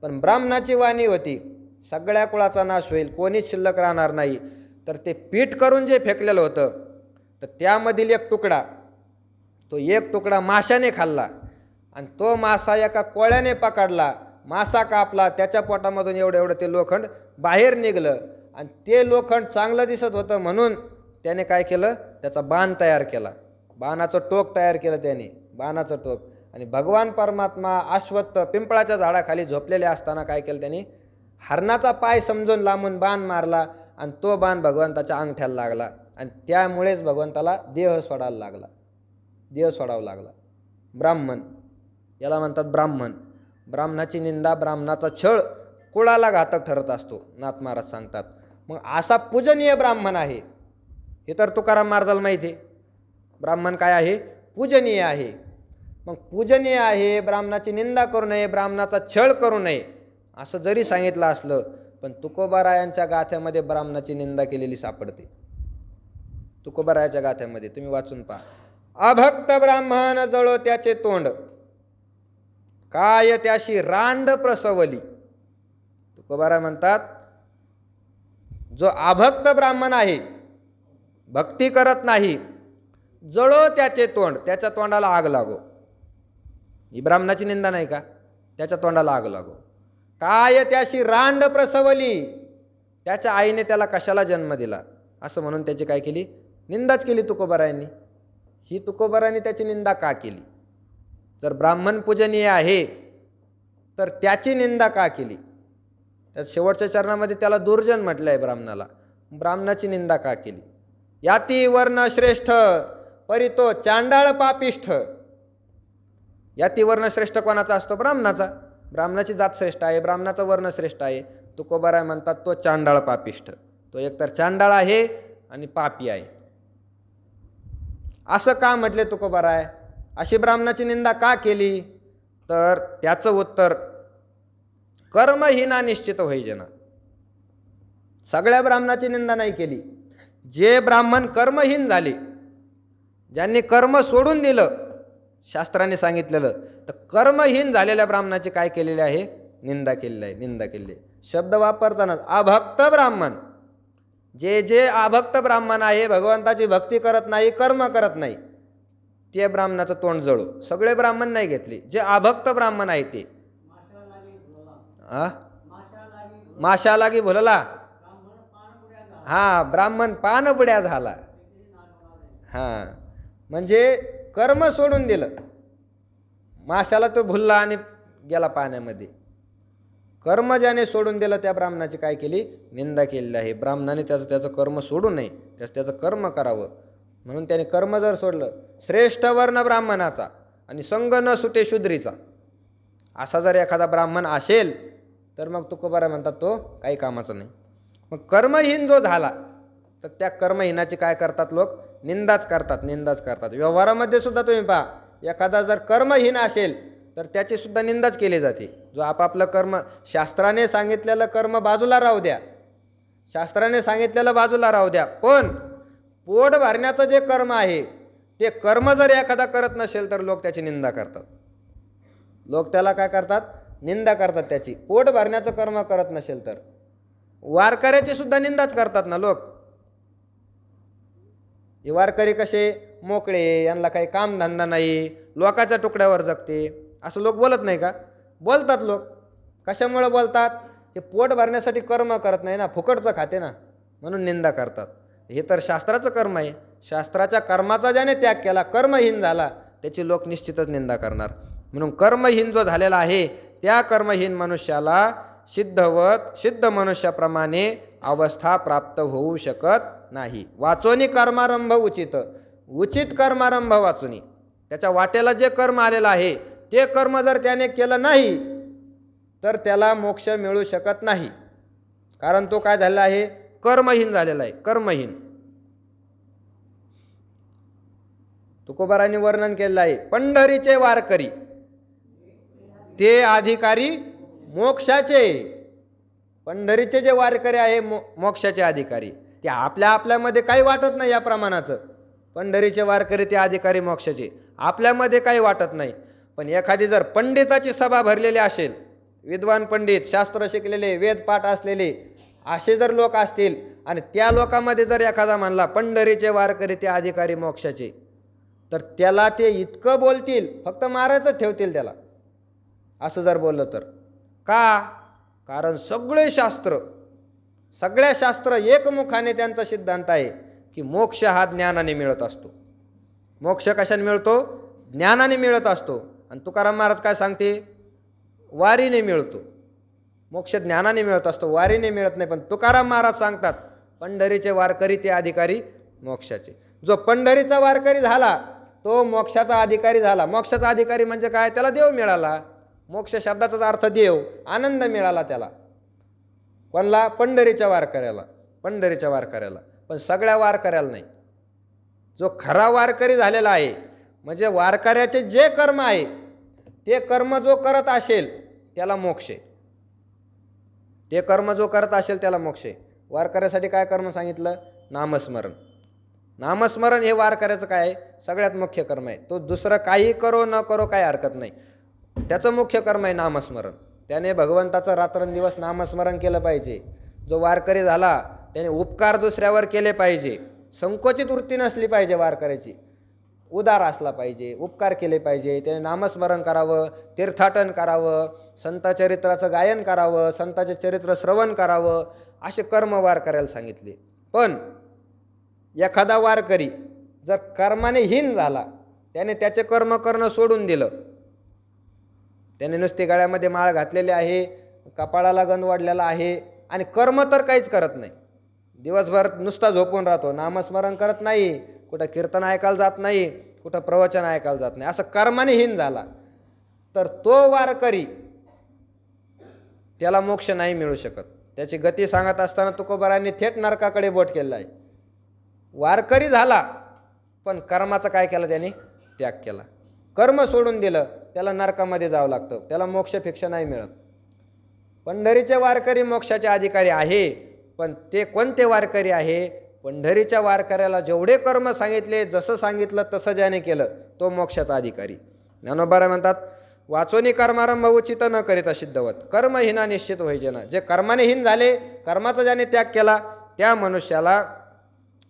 पण ब्राह्मणाची वाणी होती, सगळ्या कुळाचा नाश होईल, कोणीच शिल्लक राहणार नाही. तर ते पीठ करून जे फेकलेलं होतं तर त्यामधील एक तुकडा माशाने खाल्ला आणि तो मासा एका कोळ्याने पकडला, मासा कापला, त्याच्या पोटामधून एवढं ते लोखंड बाहेर निघलं आणि ते लोखंड चांगलं दिसत होतं म्हणून त्याने काय केलं, त्याचा बाण तयार केला, बाणाचं टोक तयार केलं त्याने, बाणाचं टोक. आणि भगवान परमात्मा अश्वत्थ पिंपळाच्या झाडाखाली झोपलेले असताना काय केलं, त्यांनी हरणाचा पाय समजून लांबून बाण मारला आणि तो बाण भगवंताच्या अंगठ्याला लागला आणि त्यामुळेच भगवंताला देह सोडावा लागला. ब्राह्मण याला म्हणतात ब्राह्मण. ब्राह्मणाची निंदा, ब्राह्मणाचा छळ कुळाला घातक ठरत असतो, नाथ महाराज सांगतात. मग असा पूजनीय ब्राह्मण आहे हे तर तुकाराम महाराजाला माहिती आहे. ब्राह्मण काय आहे, पूजनीय आहे. मग पूजनीय आहे, ब्राह्मणाची निंदा करू नये, ब्राह्मणाचा छळ करू नये असं जरी सांगितलं असलं, पण तुकोबारायांच्या गाथ्यामध्ये ब्राह्मणाची निंदा केलेली सापडते. तुकोबारायाच्या गाथ्यामध्ये तुम्ही वाचून पहा. अभक्त ब्राह्मण जळो त्याचे तोंड, काय त्याशी रांड प्रसवली. तुकोबाराय म्हणतात, जो अभक्त ब्राह्मण आहे, भक्ती करत नाही, जळो त्याचे तोंड, त्याच्या तोंडाला आग लागो. ही ब्राह्मणाची निंदा नाही का, त्याच्या तोंडाला आग लागो. काय त्याशी रांड प्रसवली, त्याच्या आईने त्याला कशाला जन्म दिला असं म्हणून त्याची काय केली, निंदाच केली तुकोबारायांनी. ही तुकोबारायांनी त्याची निंदा का केली? जर ब्राह्मण पूजनीय आहे तर त्याची निंदा का केली? त्या शेवटच्या चरणामध्ये त्याला दुर्जन म्हटलं आहे ब्राह्मणाला, ब्राह्मणाची निंदा का केली? याती वर्ण श्रेष्ठ परितो चांडाळ पापिष्ठ. याती वर्ण श्रेष्ठ कोणाचा असतो? ब्राह्मणाचा. ब्राह्मणाची जात श्रेष्ठ आहे, ब्राह्मणाचा वर्ण श्रेष्ठ आहे. तुकोबाराय म्हणतात तो चांडाळ पापिष्ठ, तो एकतर चांडाळ आहे आणि पापी आहे. असं का म्हटले तुकोबाराय? अशी ब्राह्मणाची निंदा का केली? तर त्याचं उत्तर, कर्महीना निश्चित होईजना. सगळ्या ब्राह्मणाची निंदा नाही केली. जे ब्राह्मण कर्महीन झाले, ज्यांनी कर्म सोडून दिलं शास्त्राने सांगितलेलं, तर कर्महीन झालेल्या ब्राह्मणाची काय केलेली आहे? निंदा केलेली आहे. शब्द वापरताना अभक्त ब्राह्मण, जे जे अभक्त ब्राह्मण आहे, भगवंताची भक्ती करत नाही, कर्म करत नाही, ते ब्राह्मणाचं तोंड जळो. सगळे ब्राह्मण नाही घेतले, जे अभक्त ब्राह्मण आहे ते. माशा लागी भुलला, हा ब्राह्मण पानपुड्या झाला. हा म्हणजे कर्म सोडून दिलं. माशाला तो भुलला आणि गेला पाण्यामध्ये. कर्म ज्याने सोडून दिलं त्या ब्राह्मणाची काय केली? निंदा केलेली आहे. ब्राह्मणाने त्याचं कर्म सोडू नये, त्याचं कर्म करावं. म्हणून त्याने कर्म जर सोडलं, श्रेष्ठ वर्ण ब्राह्मणाचा आणि संग न सुटे शूद्रीचा, असा जर एखादा ब्राह्मण असेल तर मग तुकोबाराय म्हणतात तो काही कामाचा नाही. मग कर्महीन जो झाला तर त्या कर्महीनाची काय करतात लोक? निंदाच करतात. व्यवहारामध्ये सुद्धा तुम्ही पहा, एखादा जर कर्महीन असेल तर त्याची सुद्धा निंदाच केली जाते. जो आपापलं कर्म, शास्त्राने सांगितलेलं कर्म बाजूला राहू द्या, पण पोट भरण्याचं जे कर्म आहे ते कर्म जर एखादा करत नसेल तर लोक त्याची निंदा करतात. लोक त्याला काय करतात? निंदा करतात त्याची. पोट भरण्याचं कर्म करत नसेल तर. वारकऱ्याची सुद्धा निंदाच करतात ना लोक. हे वारकरी कसे? मोकळे, यांना काही कामधंदा नाही, लोकाच्या तुकड्यावर जगते, असं लोक बोलत नाही का? बोलतात लोक. कशामुळे बोलतात? हे पोट भरण्यासाठी कर्म करत नाही ना, फुकटचं खाते ना, म्हणून निंदा करतात. हे तर शास्त्राचं कर्म आहे. शास्त्राच्या कर्माचा ज्याने त्याग केला, कर्महीन झाला, त्याची लोक निश्चितच निंदा करणार. म्हणून कर्महीन जो झालेला आहे त्या कर्महीन मनुष्याला सिद्ध मनुष्याप्रमाणे अवस्था प्राप्त होऊ शकत नाही. वाचोनी कर्मारंभ उचित कर्मारंभ वाचुनी. त्याच्या वाटेला जे कर्म आलेलं आहे ते कर्म जर त्याने केलं नाही तर त्याला मोक्ष मिळू शकत नाही. कारण तो काय झालेला आहे? कर्महीन झालेला आहे. कर्महीन. तुकोबारांनी वर्णन केलेलं आहे, पंढरीचे वारकरी ते अधिकारी मोक्षाचे. पंढरीचे जे वारकरी आहे मोक्षाचे अधिकारी, ते आपल्यामध्ये काही वाटत नाही या प्रमाणाचं. पंढरीचे वारकरी ते अधिकारी मोक्षाचे, आपल्यामध्ये काही वाटत नाही. पण एखादी जर पंडिताची सभा भरलेली असेल, विद्वान पंडित, शास्त्र शिकलेले, वेदपाठ असलेले असे जर लोक असतील आणि त्या लोकांमध्ये जर एखादा म्हणला पंढरीचे वारकरी ते अधिकारी मोक्षाचे, तर त्याला ते इतकं बोलतील, फक्त मारायचं ठेवतील त्याला, असं जर बोललं तर. का? कारण सगळ्या शास्त्र एकमुखाने त्यांचा सिद्धांत आहे की मोक्ष हा ज्ञानाने मिळत असतो. मोक्ष कशाने मिळतो? ज्ञानाने मिळत असतो. आणि तुकाराम महाराज काय सांगते? वारीने मिळतो. मोक्ष ज्ञानाने मिळत असतो, वारीने मिळत नाही. पण तुकाराम महाराज सांगतात पंढरीचे वारकरी ते अधिकारी मोक्षाचे. जो पंढरीचा वारकरी झाला तो मोक्षाचा अधिकारी झाला. मोक्षाचा अधिकारी म्हणजे काय? त्याला देव मिळाला. मोक्ष शब्दाचाच अर्थ देव, आनंद मिळाला त्याला. कोणला? पंढरीच्या वारकऱ्याला. पण सगळ्या वारकऱ्याला नाही. जो खरा वारकरी झालेला आहे, म्हणजे वारकऱ्याचे जे कर्म आहे ते कर्म जो करत असेल त्याला मोक्ष आहे. ते कर्म जो करत असेल त्याला मोक्ष आहे. वारकऱ्यासाठी काय कर्म सांगितलं? नामस्मरण हे वारकऱ्याचं काय आहे? सगळ्यात मुख्य कर्म आहे. तो दुसरं काही करो न करो काही हरकत नाही, त्याचं मुख्य कर्म आहे नामस्मरण. त्याने भगवंताचं रात्रंदिवस नामस्मरण केलं पाहिजे. जो वारकरी झाला त्याने उपकार दुसऱ्यावर केले पाहिजे. संकोचित वृत्ती नसली पाहिजे वारकऱ्याची, उदार असला पाहिजे, उपकार केले पाहिजे. त्याने नामस्मरण करावं, तीर्थाटन करावं, संत चरित्राचं गायन करावं, संताचे चरित्र श्रवण करावं, असे कर्म वारकऱ्याला सांगितले. पण एखादा वारकरी जर कर्माने हीन झाला, त्याने त्याचे कर्म करणं सोडून दिलं, त्याने नुसती गळ्यामध्ये माळ घातलेली आहे, कपाळाला गंध वाढलेला आहे आणि कर्म तर काहीच करत नाही, दिवसभर नुसता झोपून राहतो, नामस्मरण करत नाही, कुठं कीर्तन ऐकायला जात नाही, कुठं प्रवचन ऐकायला जात नाही, असं कर्माने हीन झाला, तर तो वारकरी त्याला मोक्ष नाही मिळू शकत. त्याची गती सांगत असताना तुकोबारांनी थेट नरकाकडे बोट केलं आहे. वारकरी झाला पण कर्माचं काय केलं? त्याने त्याग केला, कर्म सोडून दिलं, त्याला नरकामध्ये जावं लागतं, त्याला मोक्ष फिक्ष नाही मिळत. पंढरीचे वारकरी मोक्षाचे अधिकारी आहे. पण ते कोणते वारकरी आहे? पंढरीच्या वारकऱ्याला जेवढे कर्म सांगितले, जसं सांगितलं तसं ज्याने केलं तो मोक्षाचा अधिकारी. ज्ञानोबा म्हणतात, वाचोनी कर्मारंभ उचित न करिता सिद्धवत कर्महीना निश्चित व्हायचे ना. जे कर्माने हीन झाले, कर्माचा ज्याने त्याग केला त्या मनुष्याला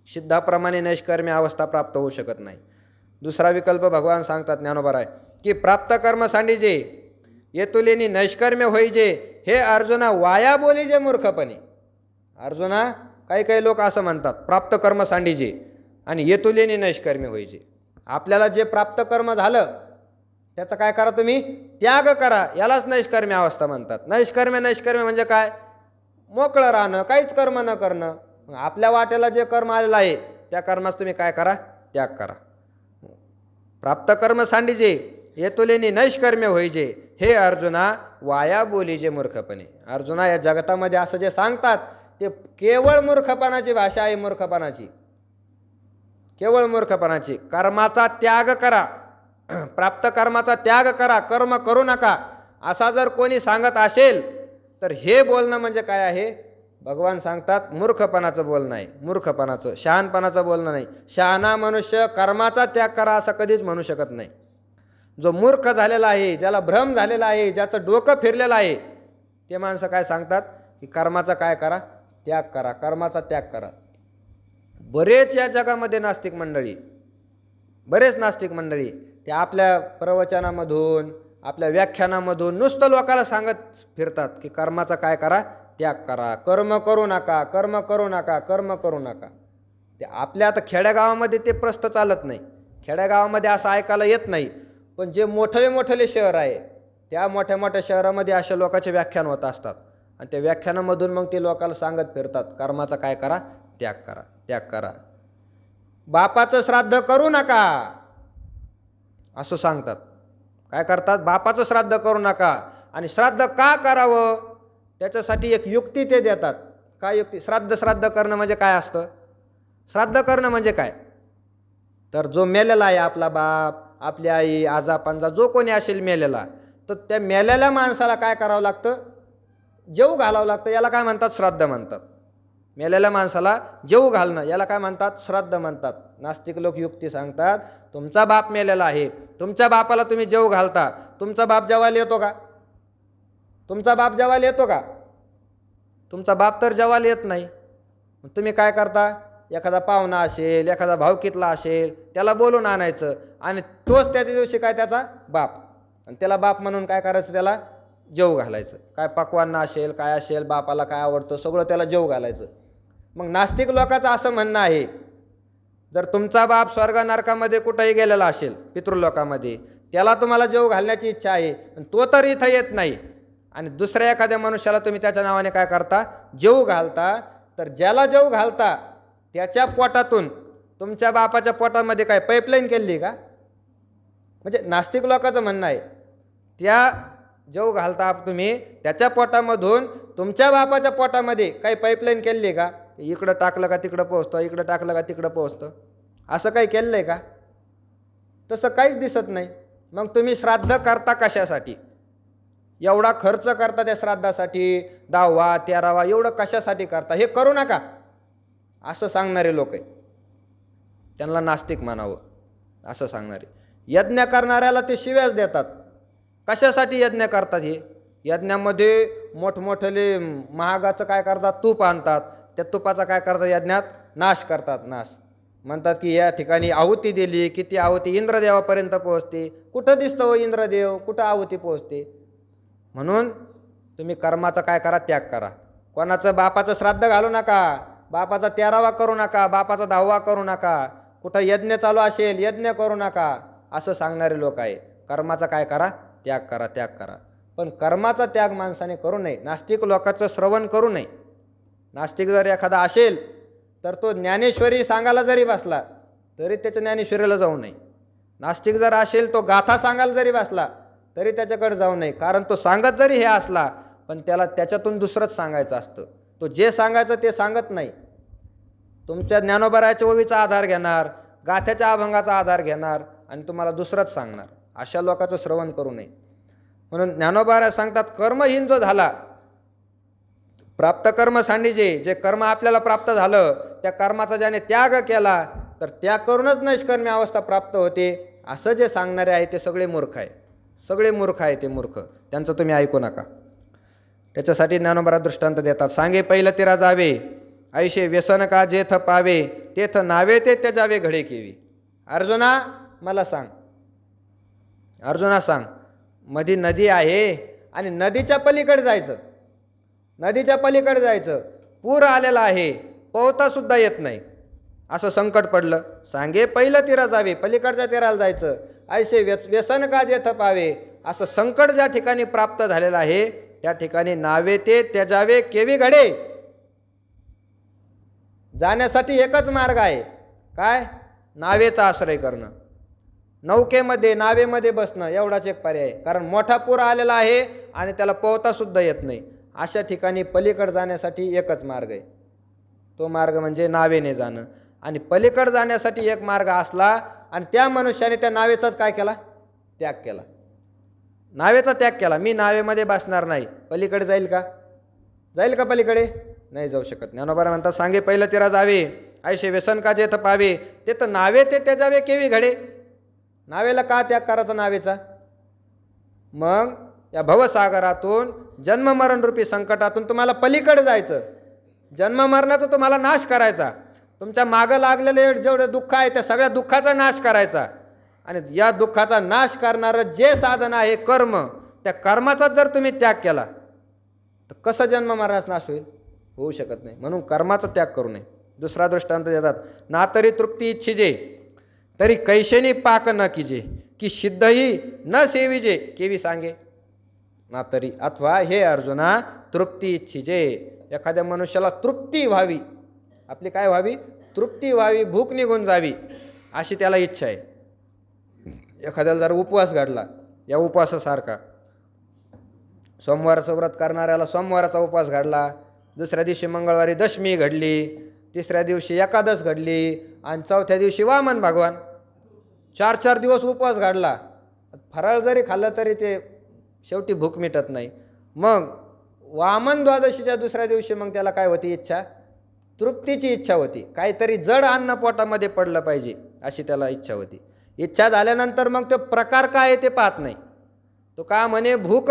सिद्धाप्रमाणे नैष्कर्म्य अवस्था प्राप्त होऊ शकत नाही. दुसरा विकल्प भगवान सांगतात ज्ञानोबा की प्राप्त कर्म सांडीजे येतुलेनी नैष्कर्म्य होईजे हे अर्जुना वाया बोलीजे मूर्खपणे. अर्जुना काही काही लोक असं म्हणतात प्राप्त कर्म सांडीजे आणि येतुलेनी नैष्कर्म्य होईजे. आपल्याला जे प्राप्त कर्म झालं त्याचा काय करा तुम्ही त्याग करा, यालाच नैष्कर्म्य अवस्था म्हणतात. नैष्कर्म्य म्हणजे काय? मोकळं राहणं, काहीच कर्म न करणं. आपल्या वाट्याला जे कर्म आलेलं आहे त्या कर्मास तुम्ही काय करा त्याग करा. प्राप्त कर्म सांडीजे येतुलेनी नैष्कर्म्य होईजे हे अर्जुना वाया बोलीजे मूर्खपणे. अर्जुना या जगतामध्ये असं जे सांगतात ते केवळ मूर्खपणाची भाषा आहे, मूर्खपणाची, केवळ मूर्खपणाची. कर्माचा त्याग करा, प्राप्त कर्माचा त्याग करा, कर्म करू नका असा जर कोणी सांगत असेल तर हे बोलणं म्हणजे काय आहे? भगवान सांगतात मूर्खपणाचं बोलणं आहे, मूर्खपणाचं, शहाणपणाचं बोलणं नाही. शहाणा मनुष्य कर्माचा त्याग करा असं कधीच म्हणू शकत नाही. जो मूर्ख झालेला आहे, ज्याला भ्रम झालेला आहे, ज्याचं डोकं फिरलेलं आहे ते माणसं काय सांगतात की कर्माचा काय करा त्याग करा, कर्माचा त्याग करा. बरेच या जगामध्ये नास्तिक मंडळी, बरेच नास्तिक मंडळी ते आपल्या प्रवचनामधून आपल्या व्याख्यानामधून नुसतं लोकांना सांगत फिरतात की कर्माचा काय करा त्याग करा, कर्म करू नका, कर्म करू नका, कर्म करू नका. ते आपल्या आता खेड्यागावामध्ये ते प्रस्त चालत नाही, खेड्यागावामध्ये असं ऐकायला येत नाही. पण जे मोठे शहर आहे त्या मोठ्या मोठ्या शहरामध्ये अशा लोकांचे व्याख्यान होत असतात आणि त्या व्याख्यानामधून मग ते लोकांना सांगत फिरतात कर्माचा काय करा त्याग करा, त्याग करा. बापाचं श्राद्ध करू नका असं सांगतात. काय करतात? बापाचं श्राद्ध करू नका. आणि श्राद्ध का करावं त्याच्यासाठी एक युक्ती ते देतात. काय युक्ती? श्राद्ध करणं म्हणजे काय असतं? श्राद्ध करणं म्हणजे काय? तर जो मेलेला आहे आपला बाप, आपली आई, आजा पंजा जो कोणी असेल मेलेला, तर त्या मेलेल्या माणसाला काय करावं लागतं? जेवू घालावं लागतं. याला काय म्हणतात? श्राद्ध म्हणतात. मेलेल्या माणसाला जेवू घालणं याला काय म्हणतात? श्राद्ध म्हणतात. नास्तिक लोक युक्ती सांगतात तुमचा बाप मेलेला आहे, तुमच्या बापाला तुम्ही जेवू घालता, तुमचा बाप जेवायला येतो का? तुमचा बाप जेवायला येतो का? तुमचा बाप तर जेवायला येत नाही. तुम्ही काय करता? एखादा पाहुणा असेल, एखादा भावकीतला असेल, त्याला बोलून आणायचं आणि तोच त्या दिवशी काय त्याचा बाप, आणि त्याला बाप म्हणून काय करायचं? त्याला जेवू घालायचं. काय पक्वान्न असेल, काय असेल, बापाला काय आवडतं सगळं त्याला जेवू घालायचं. मग नास्तिक लोकांचं असं म्हणणं आहे जर तुमचा बाप स्वर्ग नरकामध्ये कुठंही गेलेला असेल पितृलोकामध्ये, त्याला तुम्हाला जेवू घालण्याची इच्छा आहे आणि तो तर इथं येत नाही आणि दुसऱ्या एखाद्या मनुष्याला तुम्ही त्याच्या नावाने काय करता? जेवू घालता. तर ज्याला जेवू घालता त्याच्या पोटातून तुमच्या बापाच्या पोटामध्ये काय पाईपलाईन केली का? म्हणजे नास्तिक लोकांचं म्हणणं आहे त्या जेवू घालता तुम्ही त्याच्या पोटामधून तुमच्या बापाच्या पोटामध्ये काही पाईपलाईन केली का? इकडं टाकलं का तिकडं पोहोचतं, इकडं टाकलं का तिकडं पोहोचतं, असं काही केलं आहे का? तसं काहीच दिसत नाही. मग तुम्ही श्राद्ध करता कशासाठी? एवढा खर्च करता त्या श्राद्धासाठी, 10वा 13वा एवढं कशासाठी करता? हे करू नका असं सांगणारे लोक आहे, त्यांना नास्तिक म्हणावं असं सांगणारे. यज्ञ करणाऱ्याला ते शिव्याच देतात. कशासाठी यज्ञ करतात? हे यज्ञामध्ये मोठमोठे महागाचं काय करतात? तूप आणतात. त्या तुपाचा काय करतात? यज्ञात नाश करतात. नाश म्हणतात की या ठिकाणी आहुती दिली, किती आहुती इंद्रदेवापर्यंत पोहोचते. कुठं दिसतं हो इंद्रदेव? कुठं आहुती पोहोचते? म्हणून तुम्ही कर्माचा काय करा त्याग करा. कोणाचं बापाचं श्राद्ध घालू नका, बापाचा 13वा करू नका, बापाचा 10वा करू नका, कुठं यज्ञ चालू असेल यज्ञ करू नका असं सांगणारे लोक आहे. कर्माचा काय करा त्याग करा, त्याग करा. पण कर्माचा त्याग माणसाने करू नये. नास्तिक लोकांचं श्रवण करू नये. नास्तिक जर एखादा असेल तर तो ज्ञानेश्वरी सांगायला जरी बसला तरी त्याच्या ज्ञानेश्वरीला जाऊ नये. नास्तिक जर असेल तो गाथा सांगायला जरी बसला तरी त्याच्याकडे जाऊ नये. कारण तो सांगत जरी हे असला पण त्याला त्याच्यातून दुसरंच सांगायचं असतं. तो जे सांगायचं ते सांगत नाही. तुमच्या ज्ञानोबराच्या ओवीचा आधार घेणार, गाथ्याच्या अभंगाचा आधार घेणार आणि तुम्हाला दुसरंच सांगणार. अशा लोकांचं श्रवण करू नये. म्हणून ज्ञानोबा सांगतात कर्महीन जो झाला, प्राप्त कर्म सांडीजे, जे कर्म आपल्याला प्राप्त झालं त्या कर्माचा ज्याने त्याग केला तर त्याग करूनच नैष्कर्म्य अवस्था प्राप्त होते. असं जे सांगणारे आहे ते सगळे मूर्ख आहे. सगळे मूर्ख आहे ते मूर्ख. त्यांचं तुम्ही ऐकू नका. त्याच्यासाठी ज्ञानोबा दृष्टांत देतात. सांगे पहिलं तिरा जावे ऐशे व्यसन का जेथ पावे तेथ नावे ते त्याजावे घडे केवी. अर्जुना मला सांग, अर्जुना सांग, मधी नदी आहे आणि नदीच्या पलीकडे जायचं, नदीच्या पलीकडे जायचं, पूर आलेला आहे, पोहता सुद्धा येत नाही, असं संकट पडलं. सांगे पहिलं तीरा जावे, पलीकडच्या तीराला जायचं. ऐसे व्यसन का जेथ पावे, असं संकट ज्या ठिकाणी प्राप्त झालेलं आहे त्या ठिकाणी नावे ते त्याजावे केवी घडे. जाण्यासाठी एकच मार्ग आहे, काय? नावेचा आश्रय करणं, नौकेमध्ये नावेमध्ये बसणं, एवढाच एक पर्याय आहे. कारण मोठा पूर आलेला आहे आणि त्याला पोहता सुद्धा येत नाही. अशा ठिकाणी पलीकडे जाण्यासाठी एकच मार्ग आहे, तो मार्ग म्हणजे नावेने जाणं. आणि पलीकडे जाण्यासाठी एक मार्ग असला आणि त्या मनुष्याने त्या नावेचाच काय केला? त्याग केला, नावेचा त्याग केला. मी नावेमध्ये बसणार नाही, पलीकडे जाईल का? जाईल का पलीकडे? नाही जाऊ शकत. ज्ञानोबा म्हणतात सांगे पहिलं तीरा जावे, ऐशे व्यसन का जेथ पावे ते तर नावे ते त्याजावे केवी घडे. नावेला का त्याग करायचा नावेचा? मग या भवसागरातून जन्ममरण रूपी संकटातून तुम्हाला पलीकडे जायचं, जन्ममरणाचा तुम्हाला नाश करायचा, तुमच्या मागं लागलेले जेवढं दुःख आहे त्या सगळ्या दुःखाचा नाश करायचा. आणि या दुःखाचा नाश करणारं जे साधन आहे कर्म, त्या कर्माचा जर तुम्ही त्याग केला तर कसं जन्ममरणाचा नाश होईल? होऊ शकत नाही. म्हणून कर्माचा त्याग करू नये. दुसरा दृष्टांत देतात, ना तरी तृप्ती इच्छिजे तरी कैशेनी पाक न कीजे, की सिद्धही न सेविजे केवी सांगे. ना तरी अथवा हे अर्जुना तृप्ती इच्छिजे, एखाद्या मनुष्याला तृप्ती व्हावी, आपली काय व्हावी? तृप्ती व्हावी, भूक निघून जावी, अशी त्याला इच्छा आहे. एखाद्याला जर उपवास घडला, या उपवासासारखा सोमवारचं व्रत करणाऱ्याला सोमवाराचा उपवास घडला, दुसऱ्या दिवशी मंगळवारी दशमी घडली, तिसऱ्या दिवशी एकादश घडली आणि चौथ्या दिवशी वामन भगवान, 4-4 दिवस उपवास घडला. फराळ जरी खाल्लं तरी ते शेवटी भूक मिटत नाही. मग वामन द्वादशीच्या दुसऱ्या दिवशी मग त्याला काय होती इच्छा? तृप्तीची इच्छा होती, काहीतरी जड अन्न पोटामध्ये पडलं पाहिजे अशी त्याला इच्छा होती. इच्छा झाल्यानंतर मग तो प्रकार काय आहे ते पाहत नाही. तो का म्हणे भूक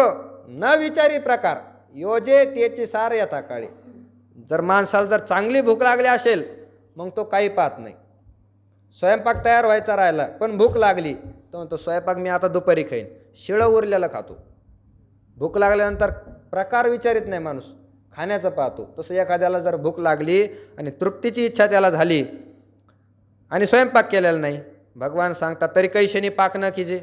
न विचारी प्रकार योजे त्याची सार यथा काळी. जर माणसाला जर चांगली भूक लागली असेल मग तो काही पाहत नाही. स्वयंपाक तयार व्हायचा राहिला पण भूक लागली तर म्हणतो स्वयंपाक मी आता दुपारी खाईन, शिळं उरलेलं खातो. भूक लागल्यानंतर प्रकार विचारित नाही माणूस, खाण्याचं पाहतो. तसं एखाद्याला जर भूक लागली आणि तृप्तीची इच्छा त्याला झाली आणि स्वयंपाक केलेला नाही, भगवान सांगतात तरी कैशेनी पाक न कीजे,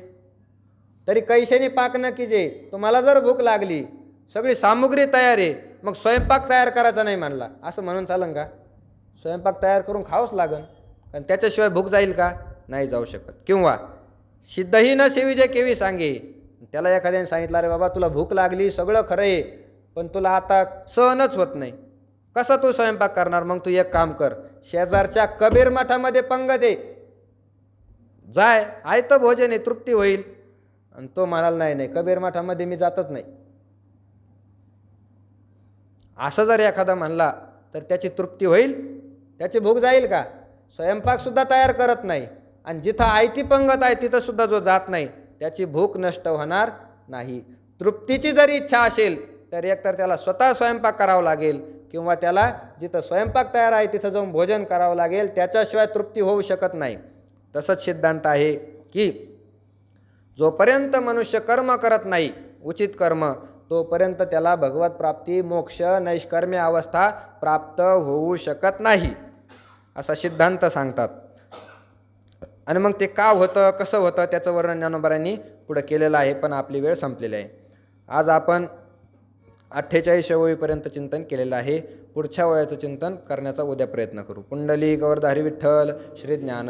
तरी कैशेनी पाक न कीजे. तुम्हाला जर भूक लागली, सगळी सामुग्री तयार आहे, मग स्वयंपाक तयार करायचा नाही म्हणला, असं म्हणून चालन का? स्वयंपाक तयार करून खावंच लागन, कारण त्याच्याशिवाय भूक जाईल का? नाही जाऊ शकत. किंवा सिद्धही न सेविजे केवी सांगे, त्याला एखाद्याने सांगितलं अरे बाबा तुला भूक लागली, सगळं खरं आहे, पण तुला आता सहनच होत नाही, कसा तू स्वयंपाक करणार? मग तू एक काम कर, शेजारच्या कबीर मठामध्ये पंगत आहे, जाय, आयतं भोजन आहे, तृप्ती होईल. आणि तो म्हणाला नाही नाही कबीर मठामध्ये मी जातच नाही, असं जर एखादा म्हणला तर त्याची तृप्ती होईल? त्याची भूक जाईल का? स्वयंपाक सुद्धा तयार करत नाही आणि जिथं आयती पंगत आहे तिथं सुद्धा जो जात नाही त्याची भूक नष्ट होणार नाही. तृप्तीची जरी इच्छा असेल तर एकतर त्याला स्वतः स्वयंपाक करावा लागेल किंवा त्याला जिथं स्वयंपाक तयार आहे तिथं जाऊन भोजन करावं लागेल, त्याच्याशिवाय तृप्ती होऊ शकत नाही. तसंच सिद्धांत आहे की जोपर्यंत मनुष्य कर्म करत नाही उचित कर्म, तोपर्यंत त्याला भगवत प्राप्ती, मोक्ष, नैष्कर्म्य अवस्था प्राप्त होऊ शकत नाही, असा सिद्धांत सांगतात. आणि मग ते का होतं, कसं होतं, त्याचं वर्णन ज्ञानोबांनी पुढं केलेलं आहे. पण आपली वेळ संपलेली आहे. आज आपण 48व्या वयीपर्यंत चिंतन केलेलं आहे. पुढच्या वयाचं चिंतन करण्याचा उद्या प्रयत्न करू. पुंडलिक वरदाहरी विठ्ठल श्री ज्ञान